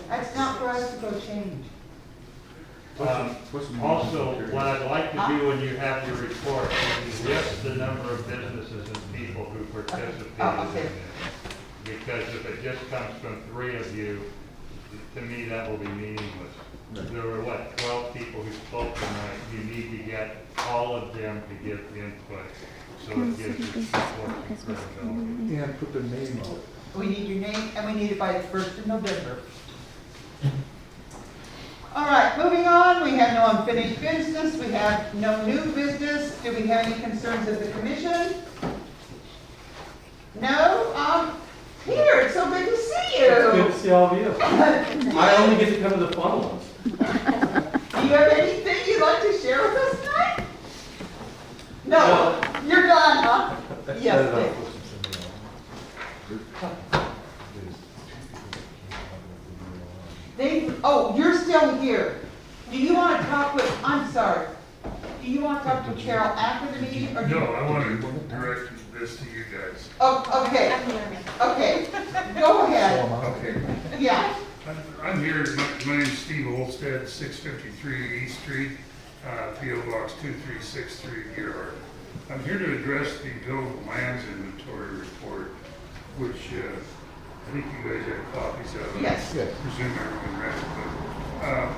that's not for us to go change. Also, what I'd like to do when you have your report is list the number of businesses and people who participated in this. Because if it just comes from 3 of you, to me, that will be meaningless. There were, 12 people who spoke tonight. You need to get all of them to give input, so it gives you support and credibility. And put the name on it. We need your name, and we need it by the 1st of November. All right, moving on. We have no unfinished business. We have no new business. Do we have any concerns of the commission? No? Peter, it's so good to see you. It's good to see all of you. I only get to come to the fun ones. Do you have anything you'd like to share with us tonight? No. You're done, huh? Yes, Dick. You're still here. Do you want to talk with, I'm sorry, do you want to talk to Carol after the meeting? Or No, I want to direct this to you guys. Oh, okay. Okay. Go ahead. Okay. Yeah. I'm here, my name's Steve Olstead, 653 East Street, P.O. Box 2363, Gerhard. I'm here to address the buildable lands inventory report, which I think you guys have copies of. Yes. I presume everyone read it. But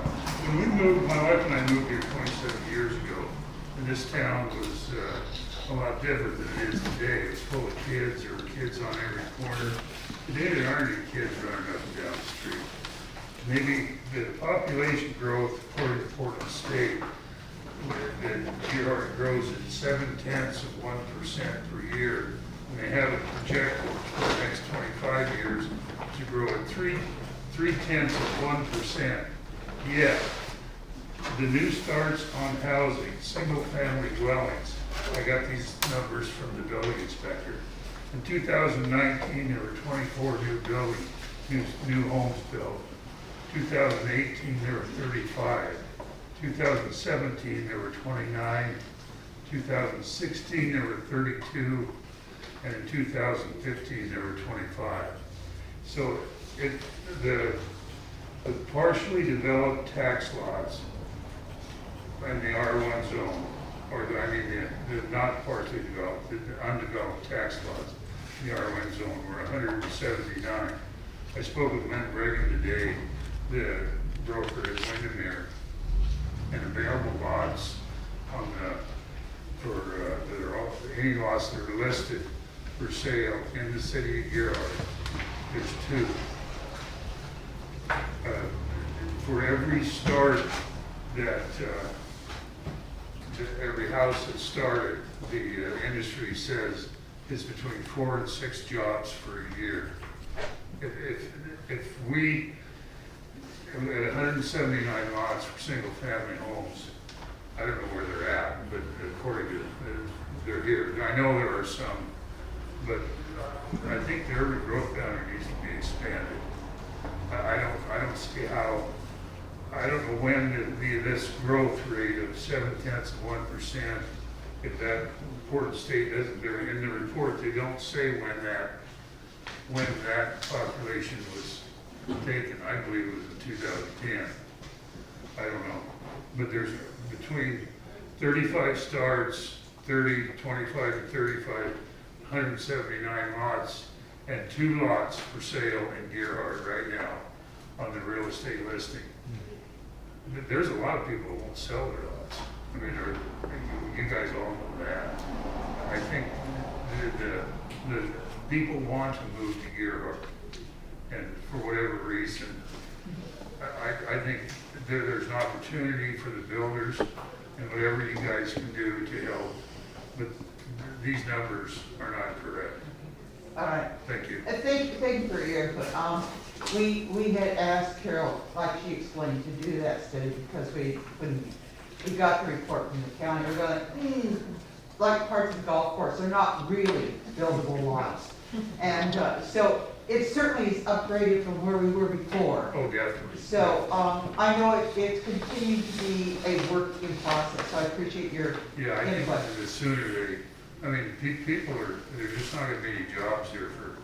when we moved, my wife and I moved here 27 years ago, and this town was a lot different than it is today. It was full of kids. There were kids on every corner. Today there aren't any kids running up and down the street. Maybe the population growth according to Portland State, that Gerhard grows at 0.7% per year, and they have it projected for the next 25 years to grow at 0.3%. Yet, the new starts on housing, single-family dwellings, I got these numbers from the building inspector. In 2019, there were 24 new buildings, new homes built. 2018, there were 35. 2017, there were 29. 2016, there were 32. And in 2015, there were 25. So the partially developed tax lots in the R1 zone, or the not partially developed, the undeveloped tax lots in the R1 zone were 179. I spoke with Lynn Brigham today, the broker at Windermere, and available lots on any lots that are listed for sale in the city of Gerhard. There's 2. For every start that every house that's started, the industry says is between 4 and 6 jobs for a year. If we, at 179 lots for single-family homes, I don't know where they're at, but according to, they're here. I know there are some, but I think the urban growth boundary needs to be expanded. I don't see how, I don't know when this growth rate of 0.7%, if that Portland State doesn't, in the report, they don't say when that population was taken. I believe it was in 2010. I don't know. But there's between 35 starts, 25 to 35, 179 lots, and 2 lots for sale in Gerhard right now on the real estate listing. there's a lot of people who won't sell their lots. I mean, you guys all know that. I think the people want to move to Gearhart, and for whatever reason, I think there's an opportunity for the builders, and whatever you guys can do to help, but these numbers are not correct. All right. Thank you. Thank you for your input. We had asked Carol, like she explained, to do that study because when we got the report from the county, we were going, like parts of the golf course, they're not really buildable lots. And so it certainly is upgraded from where we were before. Oh, definitely. So I know it's continued to be a work in process, so I appreciate your Yeah, I think input. the sooner people there's just not gonna be any jobs here for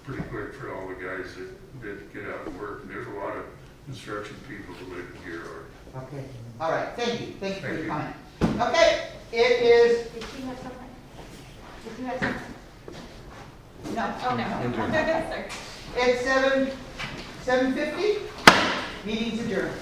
pretty quick for all the guys that get out and work. And there's a lot of construction people who live in Gearhart. Okay, all right, thank you for Thank your you. comment. Okay, it is, Did you have something? Did you have something? no. Oh, no. Sorry. It's 7:50, meeting's adjourned.